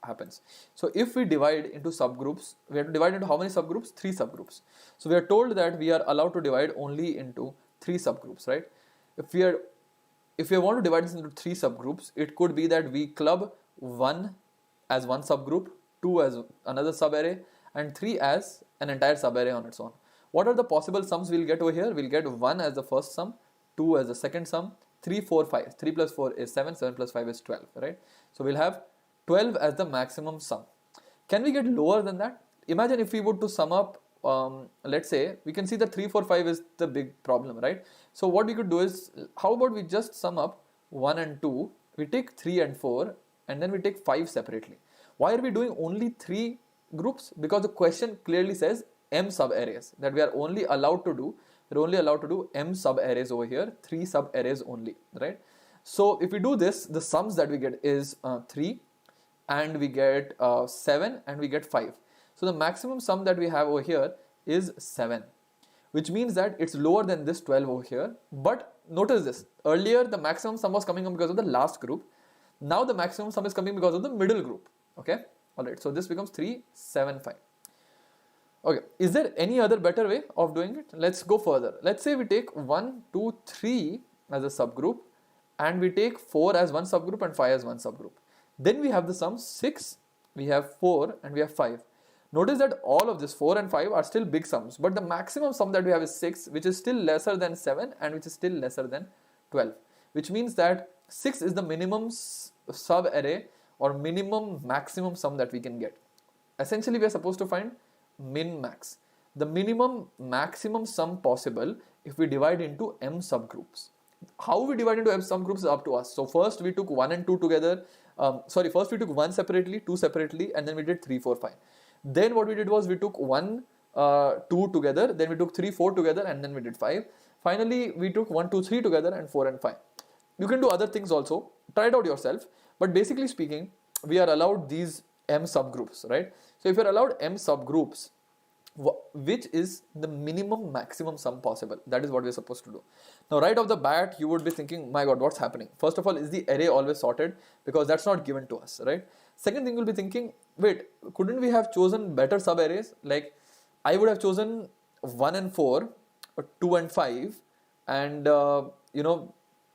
happens. So if we divide into subgroups, we have to divide into how many subgroups? 3 subgroups. So we are told that we are allowed to divide only into 3 subgroups, right? If we want to divide this into 3 subgroups, it could be that we club 1 as one subgroup, 2 as another subarray, and 3 as an entire subarray on its own. What are the possible sums we'll get over here? We'll get 1 as the first sum, 2 as the second sum, 3, 4, 5. 3 plus 4 is 7, 7 plus 5 is 12, right? So we'll have 12 as the maximum sum. Can we get lower than that? Imagine if we would to sum up, let's say, we can see that 3, 4, 5 is the big problem, right? So what we could do is, how about we just sum up 1 and 2, we take 3 and 4, and then we take 5 separately. Why are we doing only 3 groups? Because the question clearly says m subarrays, that we are only allowed to do. We're only allowed to do m subarrays over here, 3 subarrays only, right? So if we do this, the sums that we get is 3 and we get 7 and we get 5. So the maximum sum that we have over here is 7, which means that it's lower than this 12 over here. But notice this, earlier the maximum sum was coming up because of the last group. Now the maximum sum is coming because of the middle group, okay? Alright, so this becomes 3, 7, 5. Okay, is there any other better way of doing it? Let's go further. Let's say we take 1, 2, 3 as a subgroup and we take 4 as one subgroup and 5 as one subgroup. Then we have the sum 6, we have 4 and we have 5. Notice that all of this 4 and 5 are still big sums, but the maximum sum that we have is 6, which is still lesser than 7 and which is still lesser than 12, which means that 6 is the minimum subarray or minimum maximum sum that we can get. Essentially, we are supposed to find min max, the minimum maximum sum possible if we divide into m subgroups. How we divide into m subgroups is up to us. So first we took 1 and 2 together, first we took 1 separately, 2 separately, and then we did 3, 4, 5. Then what we did was we took 1, 2 together, then we took 3, 4 together, and then we did 5. Finally, we took 1, 2, 3 together and 4 and 5. You can do other things also, try it out yourself, but basically speaking, we are allowed these m subgroups, right? So if you're allowed m subgroups, which is the minimum maximum sum possible, that is what we're supposed to do. Now right off the bat, you would be thinking, my god, what's happening? First of all, is the array always sorted? Because that's not given to us, right? Second thing, you'll be thinking, wait, couldn't we have chosen better subarrays? Like I would have chosen 1 and 4 or 2 and 5 and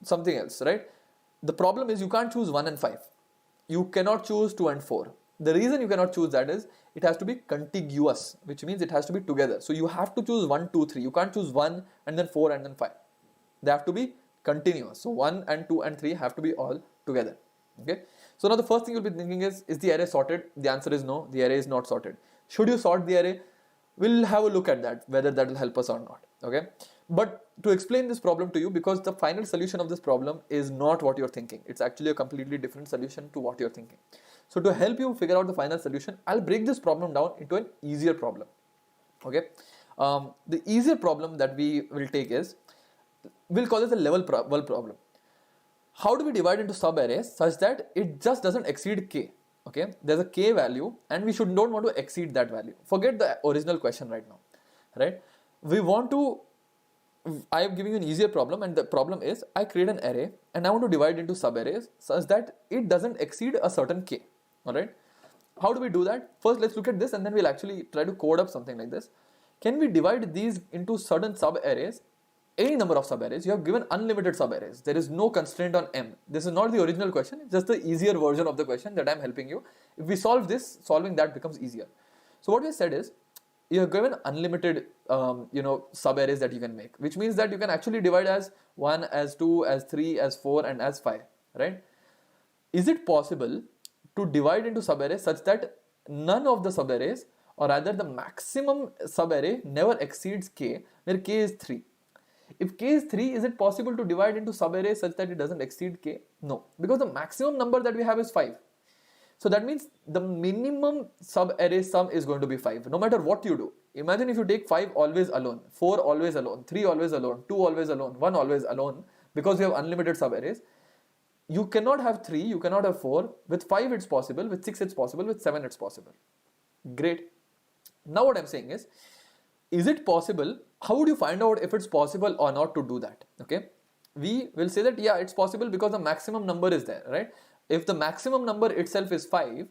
something else, right? The problem is you can't choose 1 and 5. You cannot choose 2 and 4. The reason you cannot choose that is it has to be contiguous, which means it has to be together. So you have to choose 1, 2, 3. You can't choose 1 and then 4 and then 5. They have to be continuous. So 1 and 2 and 3 have to be all together. Okay. So now the first thing you'll be thinking is the array sorted? The answer is no, the array is not sorted. Should you sort the array? We'll have a look at that, whether that will help us or not. Okay. But to explain this problem to you, because the final solution of this problem is not what you're thinking. It's actually a completely different solution to what you're thinking. So to help you figure out the final solution, I'll break this problem down into an easier problem. Okay. The easier problem that we will take is, we'll call this a level problem. How do we divide into subarrays such that it just doesn't exceed k? Okay, there's a k value and we don't want to exceed that value. Forget the original question right now, right? We want to, I'm giving you an easier problem, and the problem is I create an array and I want to divide into sub-arrays such that it doesn't exceed a certain k. Alright, how do we do that? First let's look at this and then we'll actually try to code up something like this. Can we divide these into certain sub-arrays? Any number of sub-arrays. You have given unlimited sub-arrays. There is no constraint on m. This is not the original question, it's just the easier version of the question that I'm helping you. If we solve this, solving that becomes easier. So what we said is, you have given unlimited sub-arrays that you can make, which means that you can actually divide as 1, as 2, as 3, as 4 and as 5, right? Is it possible to divide into sub-arrays such that none of the sub-arrays, or rather the maximum sub-array never exceeds k, where k is 3? If k is 3, is it possible to divide into sub-arrays such that it doesn't exceed k? No, because the maximum number that we have is 5. So that means the minimum sub-array sum is going to be 5, no matter what you do. Imagine if you take 5 always alone, 4 always alone, 3 always alone, 2 always alone, 1 always alone, because we have unlimited sub-arrays. You cannot have 3, you cannot have 4. With 5 it's possible, with 6 it's possible, with 7 it's possible. Great. Now what I'm saying is it possible? How would you find out if it's possible or not to do that? Okay, we will say that yeah, it's possible because the maximum number is there, right? If the maximum number itself is 5,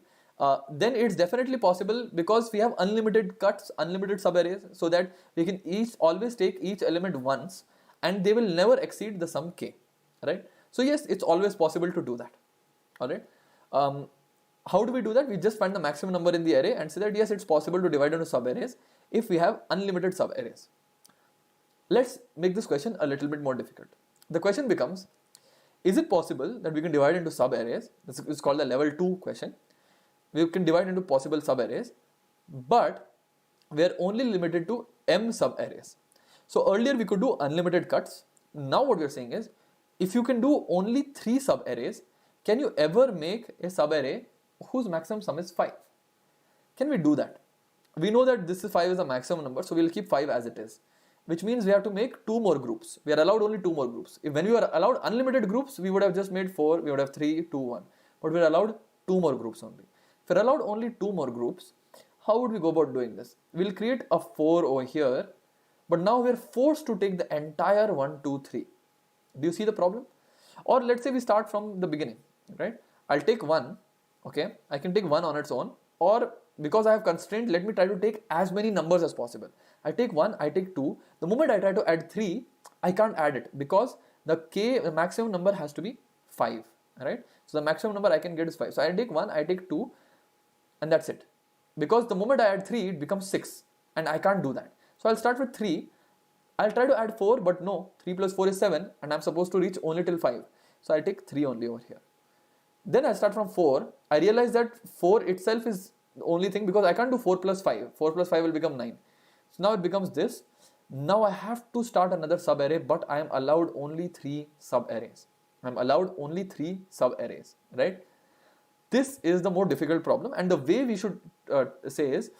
then it's definitely possible because we have unlimited cuts, unlimited sub-arrays, so that we can always take each element once and they will never exceed the sum k, right? So yes, it's always possible to do that. Alright. How do we do that? We just find the maximum number in the array and say that yes, it's possible to divide into sub-arrays if we have unlimited sub-arrays. Let's make this question a little bit more difficult. The question becomes, is it possible that we can divide into sub-arrays? This is called the level 2 question. We can divide into possible sub-arrays, but we are only limited to m sub-arrays. So earlier we could do unlimited cuts. Now what we are saying is, if you can do only 3 sub-arrays, can you ever make a sub-array whose maximum sum is 5? Can we do that? We know that this is 5 is the maximum number, so we'll keep 5 as it is, which means we have to make 2 more groups. We are allowed only 2 more groups. If when we were allowed unlimited groups, we would have just made 4, we would have 3, 2, 1. But we are allowed 2 more groups only. If we are allowed only 2 more groups, how would we go about doing this? We'll create a 4 over here, but now we are forced to take the entire 1, 2, 3. Do you see the problem? Or let's say we start from the beginning, right? I'll take 1, okay? I can take 1 on its own, or because I have constraint, let me try to take as many numbers as possible. I take 1, I take 2. The moment I try to add 3, I can't add it because the maximum number has to be 5, right? So the maximum number I can get is 5. So I take 1, I take 2, and that's it. Because the moment I add 3, it becomes 6, and I can't do that. So I'll start with 3. I'll try to add 4, but no, 3 plus 4 is 7, and I'm supposed to reach only till 5. So I take 3 only over here. Then I start from 4. I realize that 4 itself is the only thing because I can't do 4 plus 5. 4 plus 5 will become 9. So now it becomes this. Now I have to start another sub-array, but I am allowed only 3 sub-arrays. I'm allowed only 3 sub-arrays, right? This is the more difficult problem, and the way we should say is,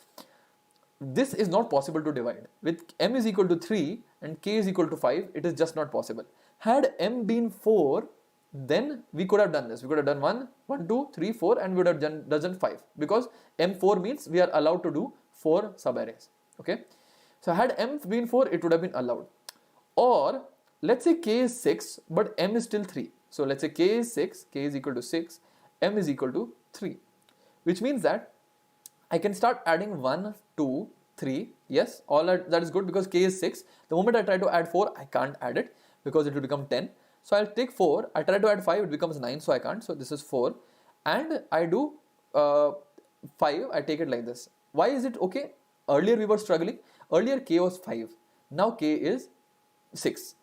this is not possible to divide. With m is equal to 3 and k is equal to 5, it is just not possible. Had m been 4, then we could have done this. We could have done 1, 1, 2, 3, 4, and we would have done 5, because m4 means we are allowed to do 4 sub-arrays. Okay, so had m been 4, it would have been allowed. Or let's say k is 6, but m is still 3. So let's say k is 6, k is equal to 6, m is equal to 3, which means that I can start adding 1, 2, 3. Yes, all that is good because k is 6. The moment I try to add 4, I can't add it because it will become 10. So I'll take 4, I try to add 5, it becomes 9, so I can't. So this is 4, and I do 5, I take it like this. Why is it okay? Earlier we were struggling. Earlier k was 5, now k is 6.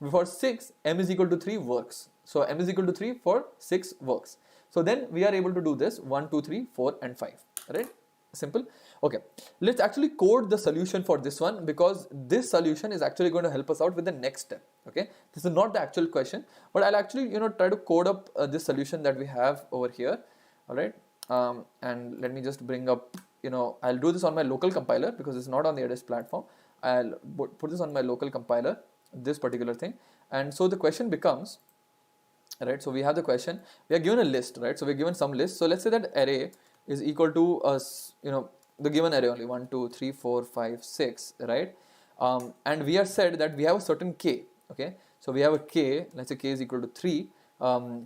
For 6, m is equal to 3 works. So m is equal to 3 for 6 works. So then we are able to do this 1, 2, 3, 4 and 5, right? Simple. Okay, let's actually code the solution for this one, because this solution is actually going to help us out with the next step. Okay, this is not the actual question, but I'll actually try to code up this solution that we have over here. All right, and let me just bring up, I'll do this on my local compiler because it's not on the Edyst platform. I'll put this on my local compiler, this particular thing. And so the question becomes, right, so we have the question, we are given a list, right? So we're given some list. So let's say that array is equal to the given array only 1 2 3 4 5 6, right? And we have said that we have a certain k. Okay, so we have a k, let's say k is equal to 3,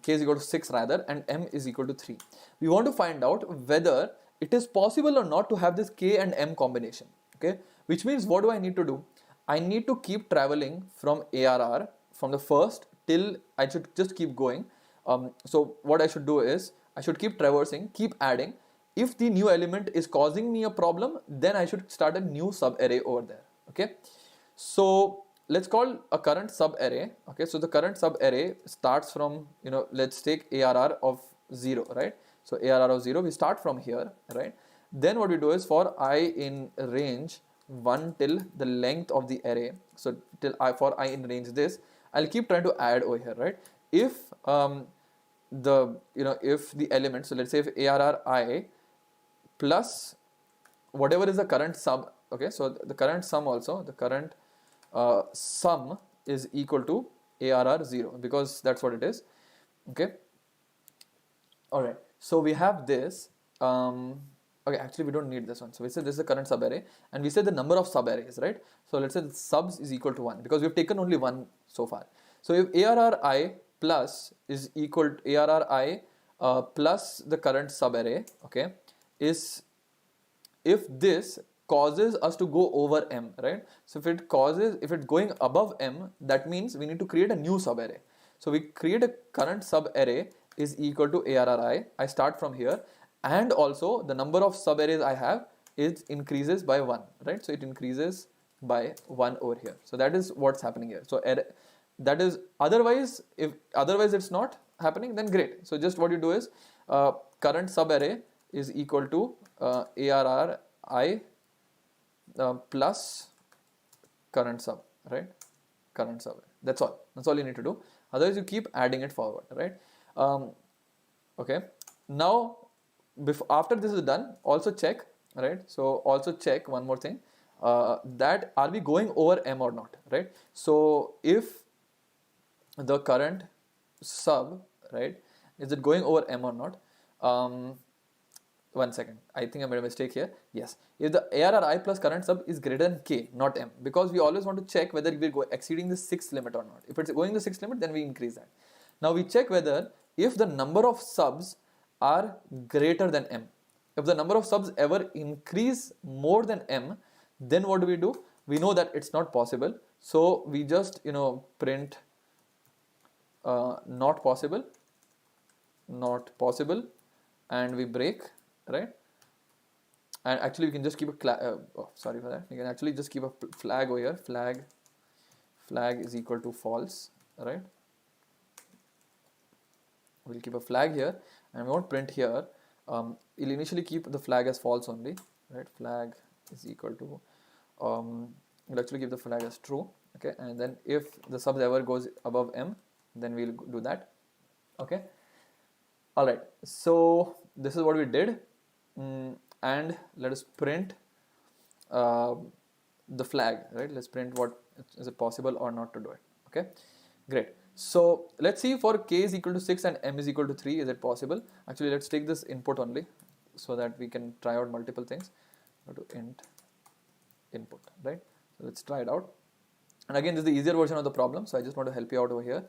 k is equal to 6 rather, and m is equal to 3. We want to find out whether it is possible or not to have this k and m combination. Okay, which means what do I need to do? I need to keep traveling from ARR, from the first till I should just keep going. So what I should do is I should keep traversing, keep adding. If the new element is causing me a problem, then I should start a new sub array over there. Okay, so let's call a current sub array. Okay, so the current sub array starts from, let's take ARR of 0, right? So ARR of 0, we start from here, right? Then what we do is for I in range 1 till the length of the array, so till for I in range this, I'll keep trying to add over here, right? If if the element, so let's say if ARR I plus whatever is the current sum, okay, so the current sum also, the current sum is equal to ARR 0, because that's what it is. Okay, all right, so we have this. Okay, actually we don't need this one. So we said this is the current sub array, and we said the number of sub arrays, right? So let's say the subs is equal to 1, because we've taken only one so far. So if ARR I plus is equal to ARR I plus the current sub array, okay, is if this causes us to go over m, right? So if it's going above m, that means we need to create a new sub array. So we create a current sub array is equal to ARR I start from here, and also the number of sub arrays I have is increases by 1, right? So it increases by 1 over here. So that is what's happening here. So that is, otherwise it's not happening, then great. So just what you do is current sub array is equal to ARR I plus current sub, right? Current sub. That's all you need to do. Otherwise you keep adding it forward, right? Okay, now after this is done, also check, right? So also check one more thing, that are we going over m or not, right? So if the current sub, right, is it going over m or not? One second, I think I made a mistake here. Yes, if the ARR I plus current sub is greater than k, not m, because we always want to check whether we're exceeding the 6th limit or not. If it's going the 6th limit, then we increase that. Now we check whether if the number of subs are greater than m. If the number of subs ever increase more than m, then what do? We know that it's not possible, so we just print not possible, and we break, right? And actually we can just keep a sorry for that. You can actually just keep a flag over here. Flag is equal to false, right? We'll keep a flag here, and we won't print here. We'll initially keep the flag as false only, right? Flag is equal to we'll actually keep the flag as true, okay? And then if the subs ever goes above m, then we'll do that. Okay, all right, so this is what we did, and let us print the flag, right? Let's print what is it possible or not to do it. Okay, great. So let's see, for k is equal to 6 and m is equal to 3, is it possible? Actually, let's take this input only so that we can try out multiple things. Go to int input, right? So let's try it out. And again, this is the easier version of the problem, so I just want to help you out over here.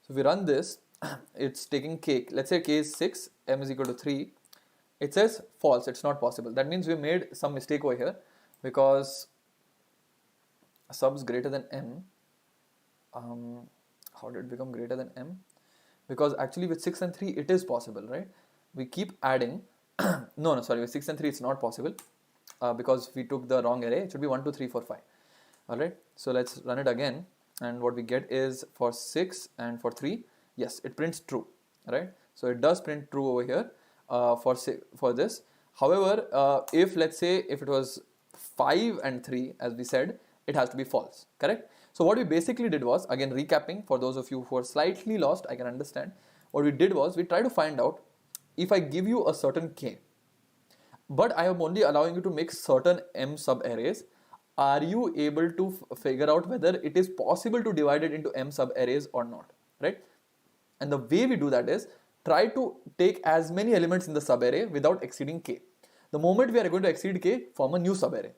So if we run this, it's taking k. Let's say k is 6, m is equal to 3. It says false, it's not possible. That means we made some mistake over here, because subs greater than m. How did it become greater than m? Because actually with 6 and 3 it is possible, right? We keep adding. no, sorry, with 6 and 3 it's not possible, because we took the wrong array. It should be 1 2 3 4 5. All right, so let's run it again, and what we get is for 6 and for 3, yes, it prints true, right? So it does print true over here for this. However, if let's say if it was 5 and 3, as we said, it has to be false, correct? So what we basically did was, again recapping for those of you who are slightly lost, I can understand. What we did was we tried to find out, if I give you a certain k, but I am only allowing you to make certain m sub arrays, are you able to figure out whether it is possible to divide it into m sub arrays or not, right? And the way we do that is, try to take as many elements in the subarray without exceeding k. The moment we are going to exceed k, form a new subarray.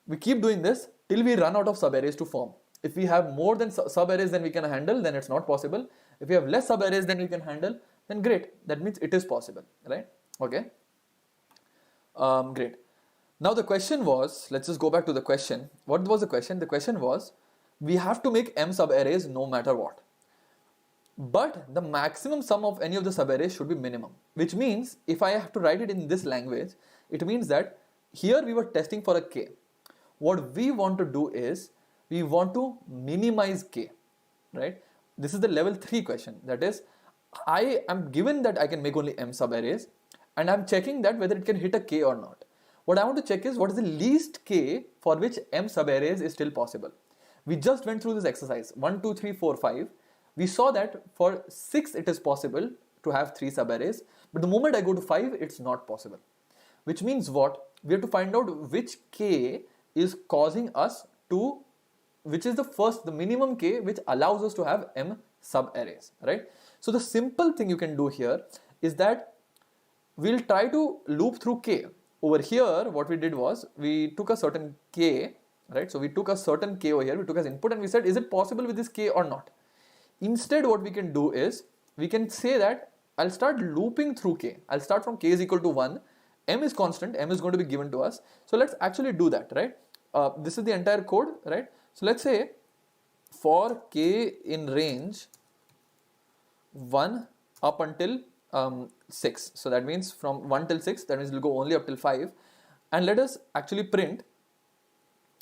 We keep doing this till we run out of subarrays to form. If we have more than subarrays than we can handle, then it's not possible. If we have less subarrays than we can handle, then great. That means it is possible, right? Okay. Great. Now the question was, let's just go back to the question. What was the question? The question was, we have to make m subarrays no matter what. But the maximum sum of any of the subarrays should be minimum. Which means, if I have to write it in this language, it means that here we were testing for a k. What we want to do is, we want to minimize k, right? This is the level 3 question. That is, I am given that I can make only m subarrays, and I'm checking that whether it can hit a k or not. What I want to check is what is the least k for which m subarrays is still possible. We just went through this exercise, 1, 2, 3, 4, 5. We saw that for 6 it is possible to have 3 subarrays, but the moment I go to 5, it's not possible. Which means what? We have to find out which k is causing us to, which is the minimum k which allows us to have m subarrays, right? So the simple thing you can do here is that we'll try to loop through k. Over here, what we did was, we took a certain k, right? So we took a certain k over here, we took as input, and we said, is it possible with this k or not? Instead, what we can do is, we can say that I'll start looping through k. I'll start from k is equal to 1. M is constant, m is going to be given to us. So let's actually do that, right? This is the entire code, right? So let's say for k in range 1 up until 6. So that means from 1 till 6, that means we'll go only up till 5. And let us actually print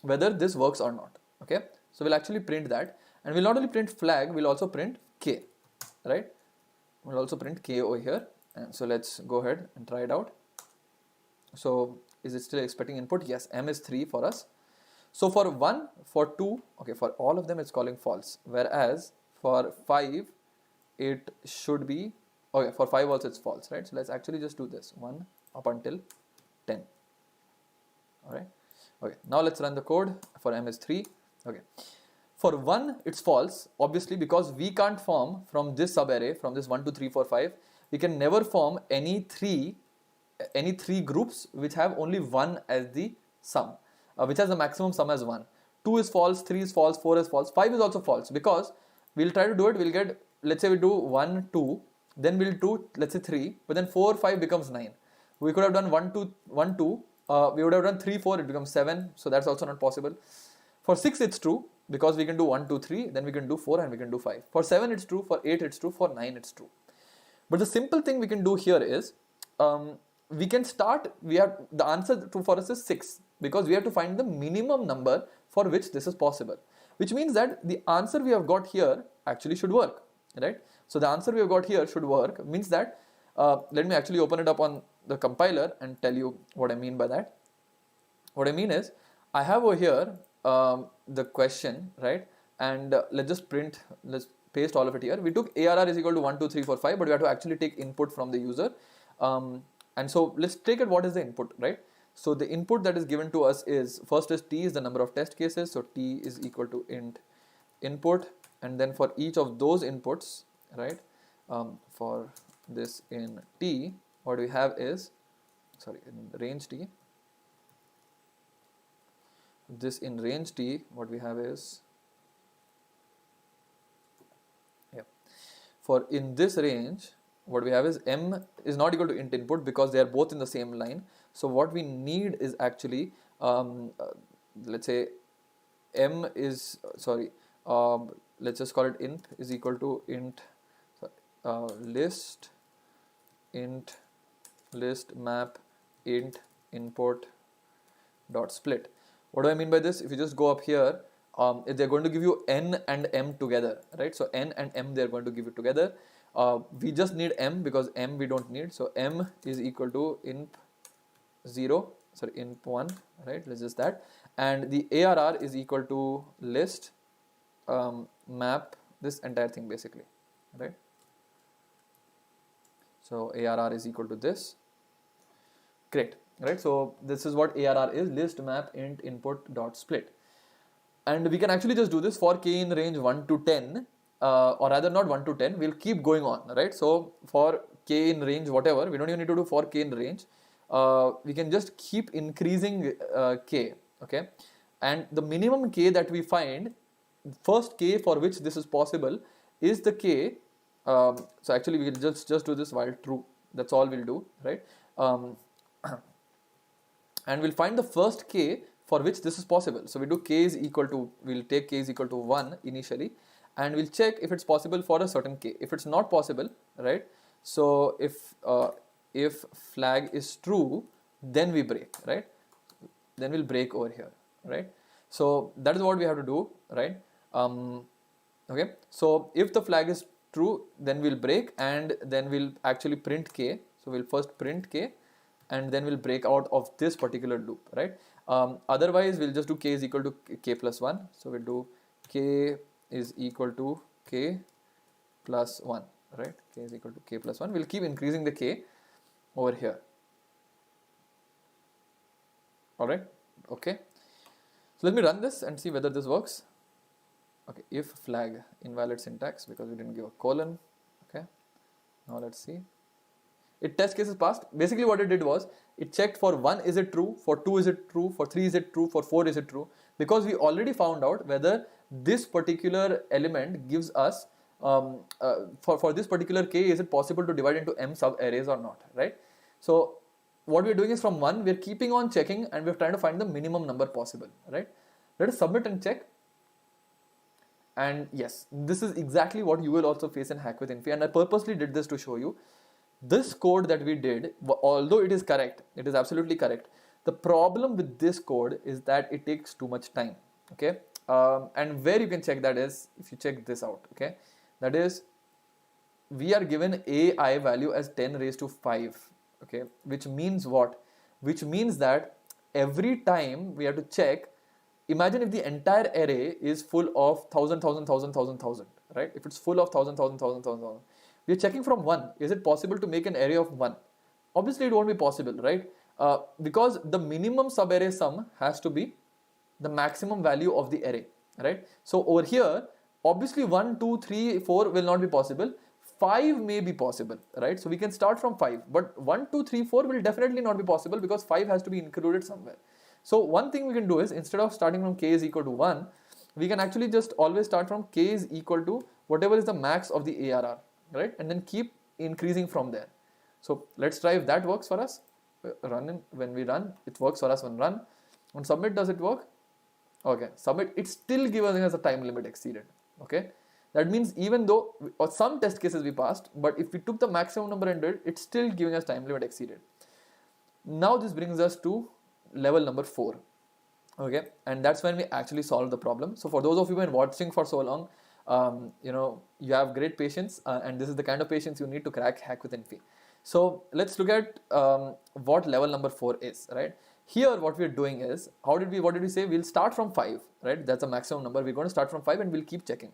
whether this works or not, okay? So we'll actually print that. And we'll not only print flag, we'll also print k, right? We'll also print k over here. And so let's go ahead and try it out. So is it still expecting input? Yes, m is 3 for us. So for 1, for 2, okay, for all of them it's calling false. Whereas for 5, it should be, okay, for 5 also it's false, right? So let's actually just do this, 1 up until 10, all right? Okay, now let's run the code. For m is 3, okay. For 1, it's false, obviously, because we can't form from this subarray, from this 1, 2, 3, 4, 5, we can never form any three groups which have only 1 as the sum, which has the maximum sum as 1. 2 is false, 3 is false, 4 is false, 5 is also false, because we'll try to do it, we'll get, let's say we do 1, 2, then we'll do, let's say 3, but then 4, 5 becomes 9. We could have done 1, 2, 1, 2, we would have done 3, 4, it becomes 7, so that's also not possible. For 6, it's true, because we can do 1, 2, 3, then we can do 4 and we can do 5. For 7, it's true, for 8, it's true, for 9, it's true. But the simple thing we can do here is, we can start, the answer for us is 6, because we have to find the minimum number for which this is possible. Which means that the answer we have got here actually should work, right? So the answer we have got here should work, means that, let me actually open it up on the compiler and tell you what I mean by that. What I mean is, I have over here the question, right? And let's paste all of it here. We took ARR is equal to 1, 2, 3, 4, 5, but we have to actually take input from the user. And so let's take it, what is the input, right? So the input that is given to us is, first is t is the number of test cases. So t is equal to int input. And then for each of those inputs, right? For this in t, what we have is, in range t. This in range t, what we have is, for in this range, what we have is m is not equal to int input, because they are both in the same line. So what we need is actually, let's say m is, let's just call it int is equal to int list map int input dot split. What do I mean by this? If you just go up here, they're going to give you n and m together, right? So n and m they're going to give it together. We just need m, because m we don't need. So m is equal to imp1, right? Let's just that. And the ARR is equal to list map this entire thing basically, right? So ARR is equal to this. Great, right? So this is what ARR is, list map int input dot split. And we can actually just do this for k in range 1 to 10. or rather not 1 to 10, we'll keep going on, right? So for k in range, whatever, we don't even need to do for k in range. We can just keep increasing k, okay? And the minimum k that we find, first k for which this is possible is the k. So actually we will just do this while true. That's all we'll do, right? And we'll find the first k for which this is possible. So we do k is equal to, we'll take k is equal to 1 initially, and we'll check if it's possible for a certain k. If it's not possible, right? So if flag is true, then we break, right? Then we'll break over here, right? So that is what we have to do, right? Okay. So if the flag is true, then we'll break, and then we'll actually print k. So we'll first print k, and then we'll break out of this particular loop, right? Otherwise, we'll just do k is equal to k plus 1. So we'll do k is equal to k plus 1, right? K is equal to k plus 1. We'll keep increasing the k over here. All right. Okay. So let me run this and see whether this works. Okay. If flag, invalid syntax because we didn't give a colon. Okay. Now let's see. It test cases passed. Basically what it did was it checked for 1 is it true, for 2 is it true, for 3 is it true, for 4 is it true, because we already found out whether this particular element gives us for this particular k, is it possible to divide into m sub arrays or not, right? So what we're doing is from 1 we're keeping on checking, and we're trying to find the minimum number possible, right? Let us submit and check. And yes, this is exactly what you will also face in HackWithInfy, and I purposely did this to show you. This code that we did, although it is correct, it is absolutely correct. The problem with this code is that it takes too much time, okay? And where you can check that is, if you check this out, okay? That is, we are given AI value as 10 raised to 5, okay? Which means what? Which means that every time we have to check, imagine if the entire array is full of 1000, 1000, 1000, 1000, 1000, right? If it's full of 1000, 1000, 1000, 1000, we are checking from 1. Is it possible to make an array of 1? Obviously, it won't be possible, right? Because the minimum subarray sum has to be the maximum value of the array, right? So over here, obviously 1, 2, 3, 4 will not be possible. 5 may be possible, right? So we can start from 5, but 1, 2, 3, 4 will definitely not be possible because 5 has to be included somewhere. So one thing we can do is, instead of starting from k is equal to 1, we can actually just always start from k is equal to whatever is the max of the ARR, right? And then keep increasing from there. So let's try if that works for us. When we run, it works for us when run. On submit, does it work? Okay, submit, it's still giving us a time limit exceeded, okay? That means even though some test cases we passed, but if we took the maximum number and did, it's still giving us time limit exceeded. Now this brings us to level number 4, okay? And that's when we actually solve the problem. So for those of you who have been watching for so long, you have great patience, and this is the kind of patience you need to crack HackWithInfy. So let's look at what level number 4 is, right? Here what we're doing is, what did we say? We'll start from 5, right? That's the maximum number. We're going to start from 5 and we'll keep checking.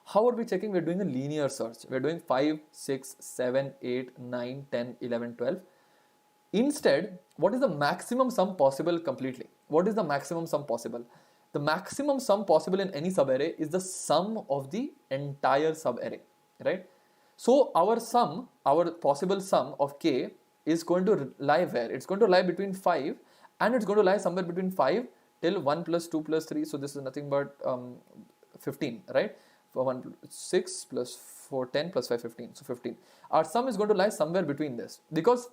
How are we checking? We're doing a linear search. We're doing 5, 6, 7, 8, 9, 10, 11, 12. Instead, what is the maximum sum possible completely? What is the maximum sum possible? The maximum sum possible in any subarray is the sum of the entire subarray, right? So our sum, our possible sum of k is going to lie where? It's going to lie between 5, and it's going to lie somewhere between 5 till 1 plus 2 plus 3. So this is nothing but 15, right? For 1, 6 plus 4, 10 plus 5, 15. So 15. Our sum is going to lie somewhere between this, because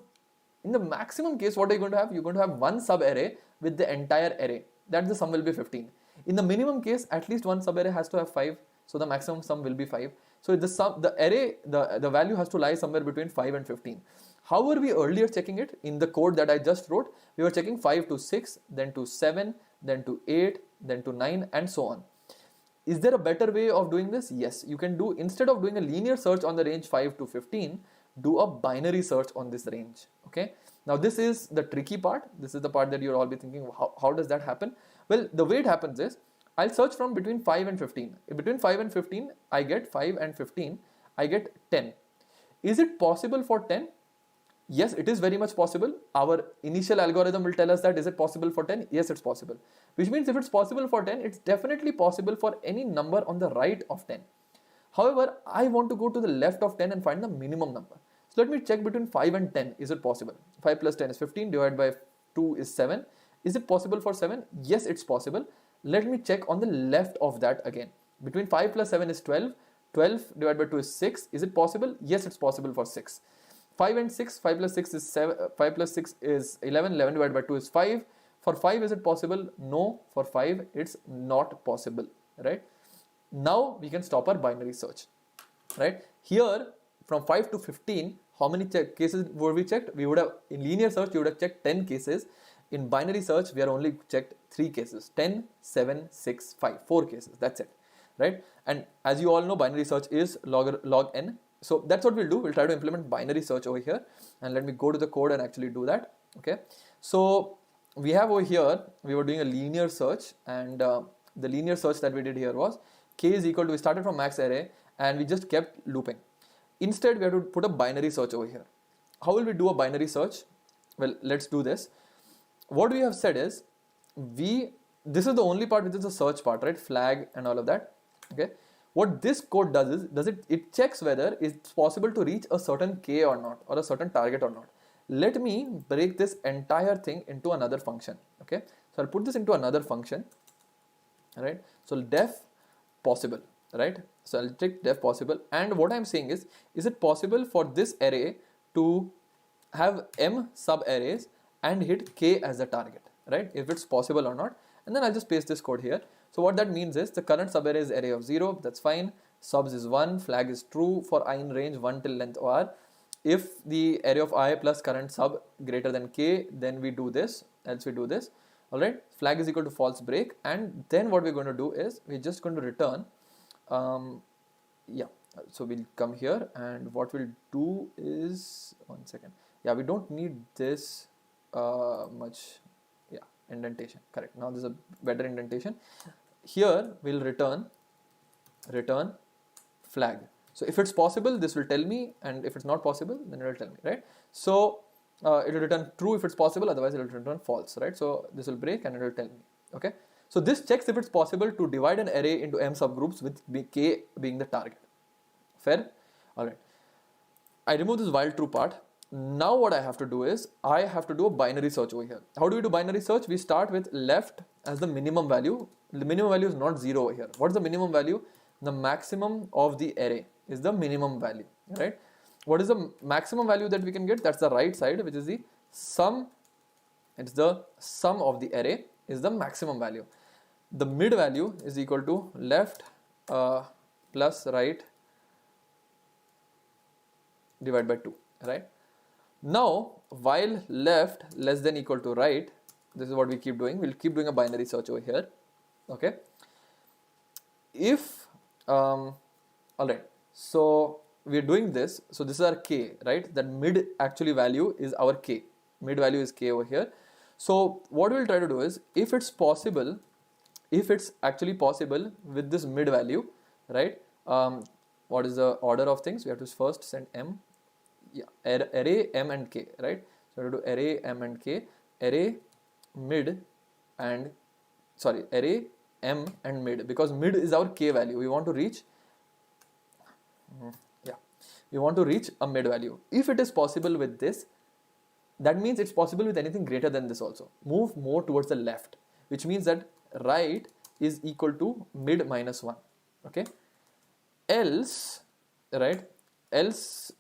in the maximum case, what are you going to have? You're going to have one subarray with the entire array. That the sum will be 15. In the minimum case, at least one subarray has to have 5. So the maximum sum will be 5. So the sum, the array, the value has to lie somewhere between 5 and 15. How were we earlier checking it? In the code that I just wrote, we were checking 5 to 6, then to 7, then to 8, then to 9, and so on. Is there a better way of doing this? Yes, you can do, instead of doing a linear search on the range 5 to 15, do a binary search on this range, okay? Now this is the tricky part. This is the part that you'll all be thinking, how does that happen? Well, the way it happens is, I'll search from between 5 and 15. Between 5 and 15, I get 5 and 15, I get 10. Is it possible for 10? Yes, it is very much possible. Our initial algorithm will tell us that, is it possible for 10? Yes, it's possible. Which means if it's possible for 10, it's definitely possible for any number on the right of 10. However, I want to go to the left of 10 and find the minimum number. So let me check between 5 and 10. Is it possible? 5 plus 10 is 15, divided by 2 is 7. Is it possible for 7? Yes, it's possible. Let me check on the left of that again. Between 5 plus 7 is 12. 12 divided by 2 is 6. Is it possible? Yes, it's possible for 6. 5 and 6, 5 plus 6 is 7, 5 plus 6 is 11, 11 divided by 2 is 5. For 5, is it possible? No, for 5, it's not possible, right? Now we can stop our binary search, right? Here, from 5 to 15, how many cases were we checked? We would have, in linear search, you would have checked 10 cases. In binary search, we are only checked 3 cases, 10, 7, 6, 5, 4 cases, that's it, right? And as you all know, binary search is log n. So that's what we'll do. We'll try to implement binary search over here, and let me go to the code and actually do that. Okay. So we have over here, we were doing a linear search, and the linear search that we did here was k is equal to, we started from max array and we just kept looping. Instead, we have to put a binary search over here. How will we do a binary search? Well, let's do this. What we have said is, this is the only part which is the search part, right? Flag and all of that. Okay. What this code does is, it checks whether it's possible to reach a certain k or not, or a certain target or not. Let me break this entire thing into another function. Okay, so I'll put this into another function. Right, so def possible, right? So I'll take def possible, and what I'm saying is it possible for this array to have m sub arrays and hit k as the target, right? If it's possible or not, and then I'll just paste this code here. So what that means is the current subarray is array of 0, that's fine. Subs is 1, flag is true for I in range 1 till length r. If the array of I plus current sub greater than k, then we do this, else we do this. Alright, flag is equal to false break, and then what we're going to do is we're just going to return, so we'll come here, and what we'll do is, one second, we don't need this much, indentation, correct. Now this is a better indentation. Here we'll return flag. So if it's possible, this will tell me, and if it's not possible, then it will tell me, right? So it will return true if it's possible, otherwise it will return false, right? So this will break and it will tell me, okay? So this checks if it's possible to divide an array into m subgroups with k being the target. Fair? Alright. I remove this while true part. Now what I have to do is, I have to do a binary search over here. How do we do binary search? We start with left as the minimum value. The minimum value is not 0 over here. What is the minimum value? The maximum of the array is the minimum value, right? What is the maximum value that we can get? That's the right side, which is the sum. It's the sum of the array is the maximum value. The mid value is equal to left plus right divided by 2, right? Now, while left less than equal to right, this is what we keep doing. We'll keep doing a binary search over here. Okay. If, alright, so we're doing this. So this is our k, right? That mid actually value is our k. Mid value is k over here. So what we'll try to do is, if it's possible, if it's actually possible with this mid value, right? What is the order of things? We have to first send m. Array m and k, right? So we have to do array m and k, array mid and array m and mid, because mid is our k value. We want to reach we want to reach a mid value. If it is possible with this, that means it's possible with anything greater than this also. Move more towards the left, which means that right is equal to mid minus 1. Okay, else, right, else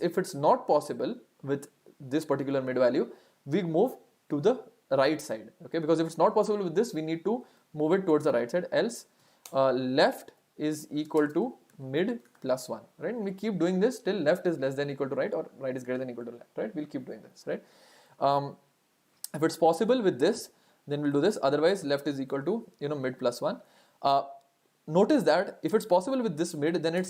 if it's not possible with this particular mid value, we move to the right side. Okay, because if it's not possible with this, we need to move it towards the right side. Else left is equal to mid plus 1, right? And we keep doing this till left is less than equal to right, or right is greater than equal to left, right? We'll keep doing this, right? If it's possible with this, then we'll do this. Otherwise, left is equal to mid plus 1. Notice that if it's possible with this mid, then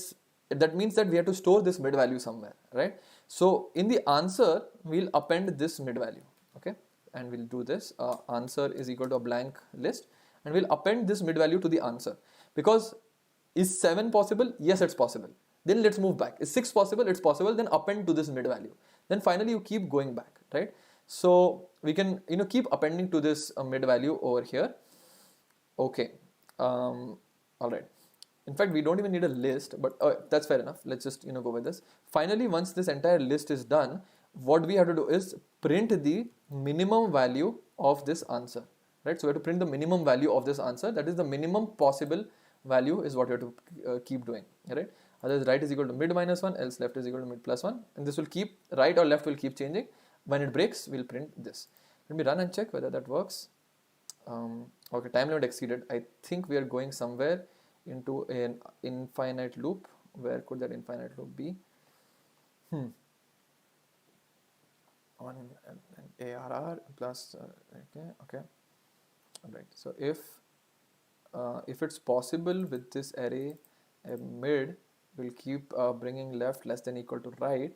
that means that we have to store this mid value somewhere, right? So in the answer, we'll append this mid value, okay? And we'll do this. Answer is equal to a blank list, and we'll append this mid value to the answer. Because is 7 possible? Yes, it's possible. Then let's move back. Is 6 possible? It's possible. Then append to this mid value. Then finally you keep going back, right? So we can keep appending to this mid value over here. Okay. All right. In fact, we don't even need a list, but that's fair enough. Let's just go with this. Finally, once this entire list is done, what we have to do is print the minimum value of this answer, right? So we have to print the minimum value of this answer. That is the minimum possible value is what you have to keep doing, right? Otherwise, right is equal to mid minus 1, else left is equal to mid plus 1, and this will keep, right or left will keep changing. When it breaks, we'll print this. Let me run and check whether that works. Okay, time limit exceeded. I think we are going somewhere into an infinite loop. Where could that infinite loop be? On an ARR plus okay. All right. So if it's possible with this array, mid will keep bringing left less than equal to right,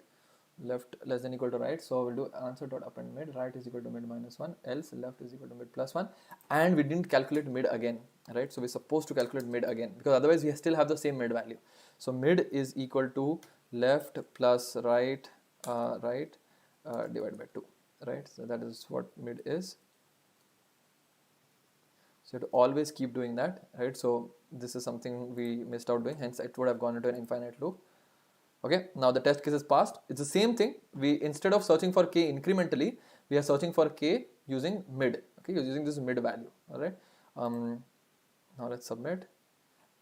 left less than equal to right. So we'll do answer dot append mid, right is equal to mid minus 1, else left is equal to mid plus 1, and we didn't calculate mid again, right? So we're supposed to calculate mid again, because otherwise we still have the same mid value. So mid is equal to left plus right divided by 2, right? So that is what mid is. So you have to always keep doing that, right? So this is something we missed out doing, hence it would have gone into an infinite loop. Okay, now the test case is passed. It's the same thing. We, instead of searching for k incrementally, we are searching for k using mid. Okay, you're using this mid value. All right. Now let's submit.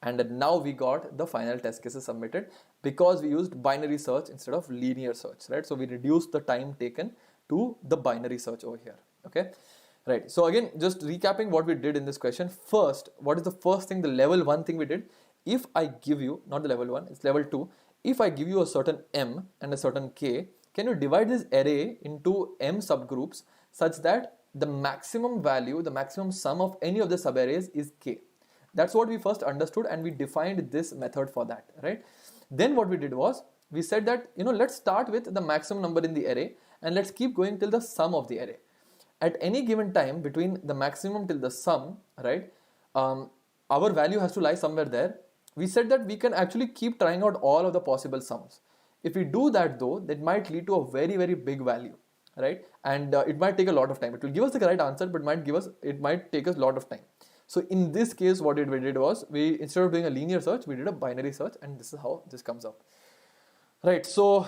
And now we got the final test cases submitted because we used binary search instead of linear search, right? So we reduced the time taken to the binary search over here. Okay, right. So again, just recapping what we did in this question. First, what is the first thing, the level 1 thing we did? If I give you, not the level 1, it's level 2. If I give you a certain m and a certain k, can you divide this array into m subgroups such that the maximum value, the maximum sum of any of the subarrays is k? That's what we first understood, and we defined this method for that, right? Then what we did was, we said that, let's start with the maximum number in the array and let's keep going till the sum of the array. At any given time between the maximum till the sum, right, our value has to lie somewhere there. We said that we can actually keep trying out all of the possible sums. If we do that though, that might lead to a very, very big value, right? And it might take a lot of time. It will give us the right answer, but it might take us a lot of time. So in this case, what we did was, we, instead of doing a linear search, we did a binary search, and this is how this comes up. Right, so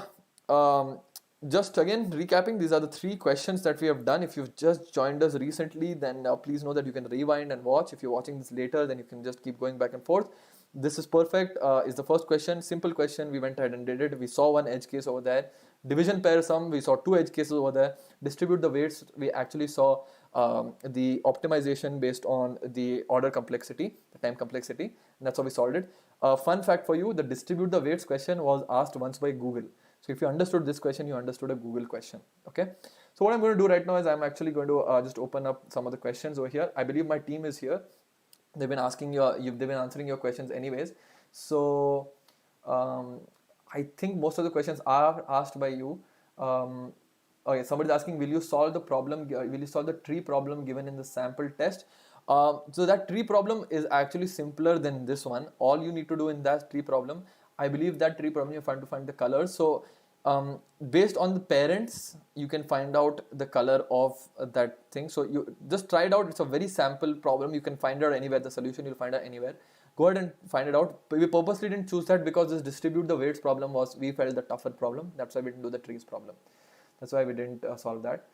just again recapping, these are the 3 questions that we have done. If you've just joined us recently, then please know that you can rewind and watch. If you're watching this later, then you can just keep going back and forth. This is perfect, is the first question, simple question. We went ahead and did it. We saw one edge case over there. Division pair sum, we saw 2 edge cases over there. Distribute the weights, we actually saw the optimization based on the order complexity, the time complexity, and that's how we solved it. Fun fact for you, the distribute the weights question was asked once by Google. So if you understood this question, you understood a Google question. Okay. So what I'm going to do right now is I'm actually going to just open up some of the questions over here. I believe my team is here. They've been asking they've been answering your questions anyways. So I think most of the questions are asked by you. Okay, somebody's asking, will you solve the problem? Will you solve the tree problem given in the sample test? So that tree problem is actually simpler than this one. All you need to do in that tree problem, I believe that tree problem, you have to find the colors. So based on the parents, you can find out the color of that thing. So you just try it out. It's a very sample problem. You can find it out anywhere. The solution you'll find it anywhere. Go ahead and find it out. We purposely didn't choose that because this distribute the weights problem was, we felt, the tougher problem. That's why we didn't do the trees problem. That's why we didn't solve that.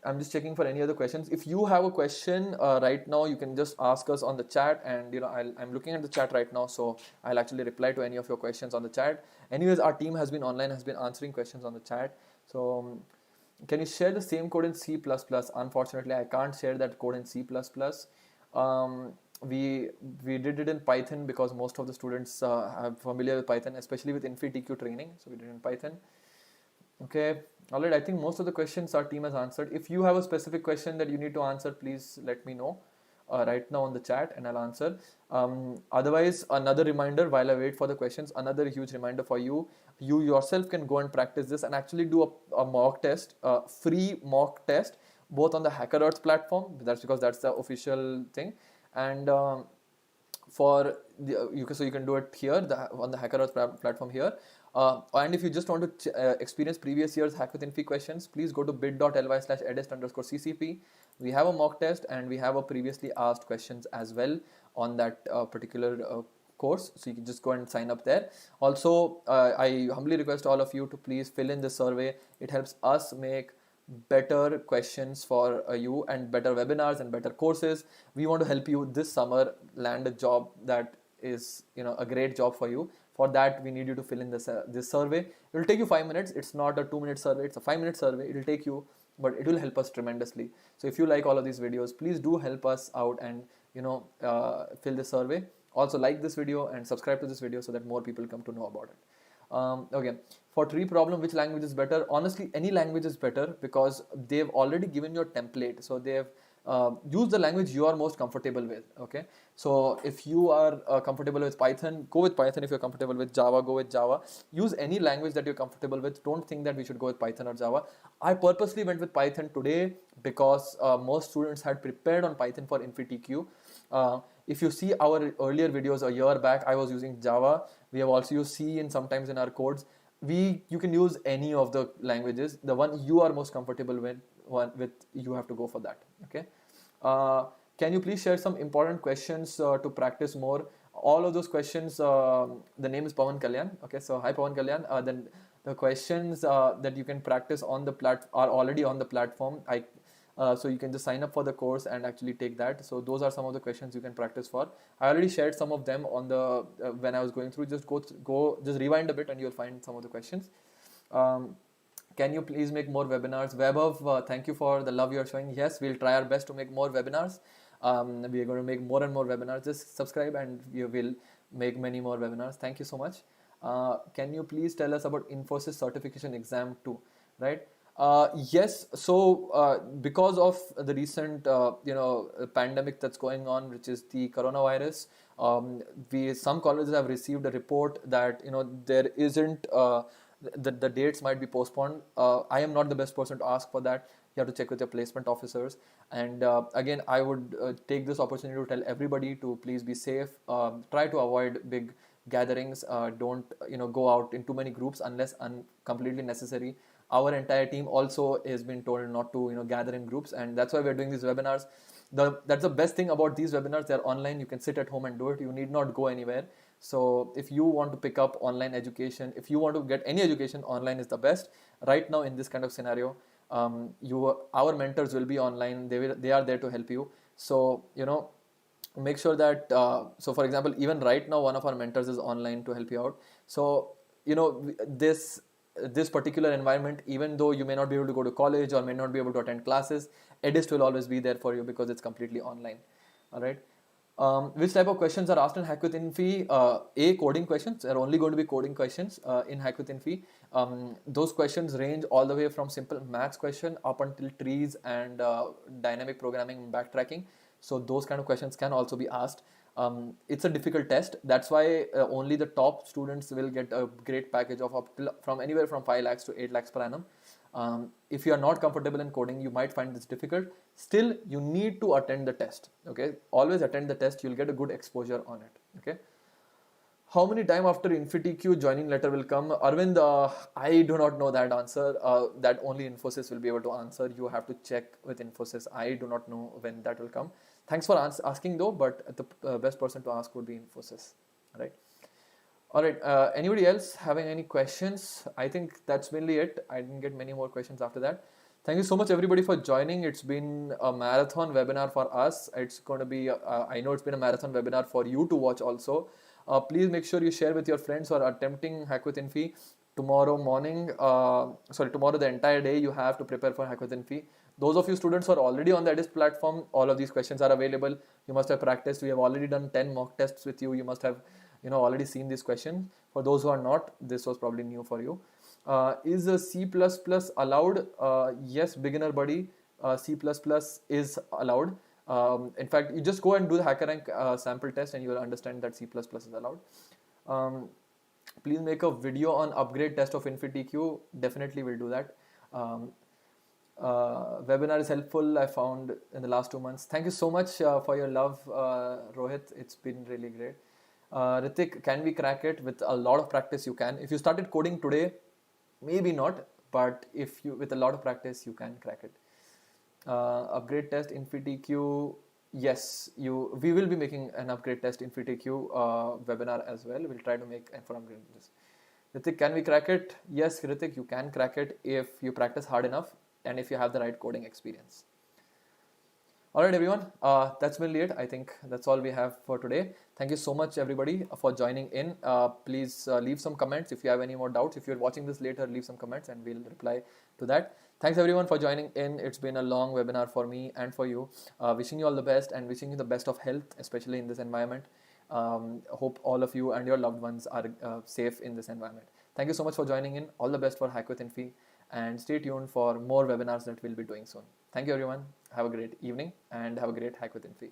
I'm just checking for any other questions. If you have a question right now, you can just ask us on the chat, and I'm looking at the chat right now, so I'll actually reply to any of your questions on the chat. Anyways, our team has been online, has been answering questions on the chat. So can you share the same code in C++? Unfortunately, I can't share that code in C++. We did it in Python because most of the students are familiar with Python, especially with InfyTQ training. So we did it in Python. Okay, alright, I think most of the questions our team has answered. If you have a specific question that you need to answer, please let me know right now on the chat and I'll answer. Otherwise, another reminder while I wait for the questions, another huge reminder for you. You yourself can go and practice this and actually do a mock test, free mock test, both on the HackerEarth platform. That's because that's the official thing. And so you can do it here on the HackerEarth platform here. And if you just want to experience previous year's Hack with Infy questions, please go to bit.ly/Edyst_CCP. We have a mock test and we have a previously asked questions as well on that particular course. So you can just go and sign up there. Also, I humbly request all of you to please fill in the survey. It helps us make better questions for you and better webinars and better courses. We want to help you this summer land a job that is a great job for you. For that, we need you to fill in this survey. It will take you 5 minutes. It's not a 2-minute survey. It's a 5-minute survey. It will take you, but it will help us tremendously. So if you like all of these videos, please do help us out and fill the survey. Also like this video and subscribe to this video so that more people come to know about it. Okay, for tree problem, which language is better? Honestly, any language is better because they've already given you a template. So they've used the language you are most comfortable with. Okay, so if you are comfortable with Python, go with Python. If you're comfortable with Java, go with Java. Use any language that you're comfortable with. Don't think that we should go with Python or Java. I purposely went with Python today because most students had prepared on Python for InfyTQ. If you see our earlier videos a year back, I was using Java. We have also used C and sometimes in our codes. You can use any of the languages. The one you are most comfortable with, you have to go for that. Okay. Can you please share some important questions to practice more? All of those questions, the name is Pawan Kalyan. Okay, so hi Pawan Kalyan. Then the questions that you can practice on the are already on the platform. So you can just sign up for the course and actually take that. So those are some of the questions you can practice for. I already shared some of them on the when I was going through. Just just rewind a bit and you'll find some of the questions. Can you please make more webinars? Vaibhav, thank you for the love you're showing. Yes, we'll try our best to make more webinars. We are going to make more and more webinars. Just subscribe and we will make many more webinars. Thank you so much. Can you please tell us about Infosys certification exam 2, right? Yes, so because of the recent pandemic that's going on, which is the coronavirus, some colleges have received a report that there isn't the dates might be postponed. I am not the best person to ask for that. You have to check with your placement officers. And again, I would take this opportunity to tell everybody to please be safe. Try to avoid big gatherings. Don't go out in too many groups unless completely necessary. Our entire team also has been told not to gather in groups, and that's why we're doing these webinars. That's the best thing about these webinars. They're online. You can sit at home and do it. You need not go anywhere. So if you want to pick up online education, if you want to get any education, online is the best. Right now in this kind of scenario, our mentors will be online. They are there to help you. So make sure that so for example, even right now one of our mentors is online to help you out. So this particular environment, even though you may not be able to go to college or may not be able to attend classes, Edyst will always be there for you because it's completely online. All right. Which type of questions are asked in Hack with Infy? Coding questions. There are only going to be coding questions in Hack with Infy. Those questions range all the way from simple maths question up until trees and dynamic programming and backtracking. So those kind of questions can also be asked. It's a difficult test. That's why only the top students will get a great package of from anywhere from 5 lakhs to 8 lakhs per annum. If you are not comfortable in coding, you might find this difficult. Still, you need to attend the test. Okay, always attend the test. You'll get a good exposure on it. Okay. How many time after InfyTQ joining letter will come? Arvind, I do not know that answer. That only Infosys will be able to answer. You have to check with Infosys. I do not know when that will come. Thanks for asking though, but the best person to ask would be Infosys. Right. All right. Anybody else having any questions? I think that's mainly it. I didn't get many more questions after that. Thank you so much everybody for joining. It's been a marathon webinar for us. It's going to be, I know it's been a marathon webinar for you to watch also. Please make sure you share with your friends who are attempting Hack with Infy. Tomorrow morning, tomorrow the entire day you have to prepare for Hack with Infy. Those of you students who are already on the Edyst platform, all of these questions are available. You must have practiced. We have already done 10 mock tests with you. You must have already seen this question. For those who are not, this was probably new for you. Is a C++ allowed? Yes, beginner buddy, C++ is allowed. In fact, you just go and do the HackerRank sample test and you will understand that C++ is allowed. Please make a video on upgrade test of InfyTQ. Definitely will do that. Webinar is helpful, I found, in the last 2 months. Thank you so much for your love, Rohit. It's been really great. Ritik, can we crack it? With a lot of practice, you can. If you started coding today, maybe not, but if you with a lot of practice, you can crack it. Upgrade test InfyTQ. Yes, we will be making an upgrade test InfyTQ webinar as well. We'll try to make and for upgrade this. Ritik, can we crack it? Yes, Ritik, you can crack it if you practice hard enough and if you have the right coding experience. All right, everyone, that's mainly it. I think that's all we have for today. Thank you so much, everybody, for joining in. Please leave some comments if you have any more doubts. If you're watching this later, leave some comments and we'll reply to that. Thanks, everyone, for joining in. It's been a long webinar for me and for you. Wishing you all the best and wishing you the best of health, especially in this environment. Hope all of you and your loved ones are safe in this environment. Thank you so much for joining in. All the best for Hack with Infy, and stay tuned for more webinars that we'll be doing soon. Thank you, everyone. Have a great evening and have a great Hack with Infy.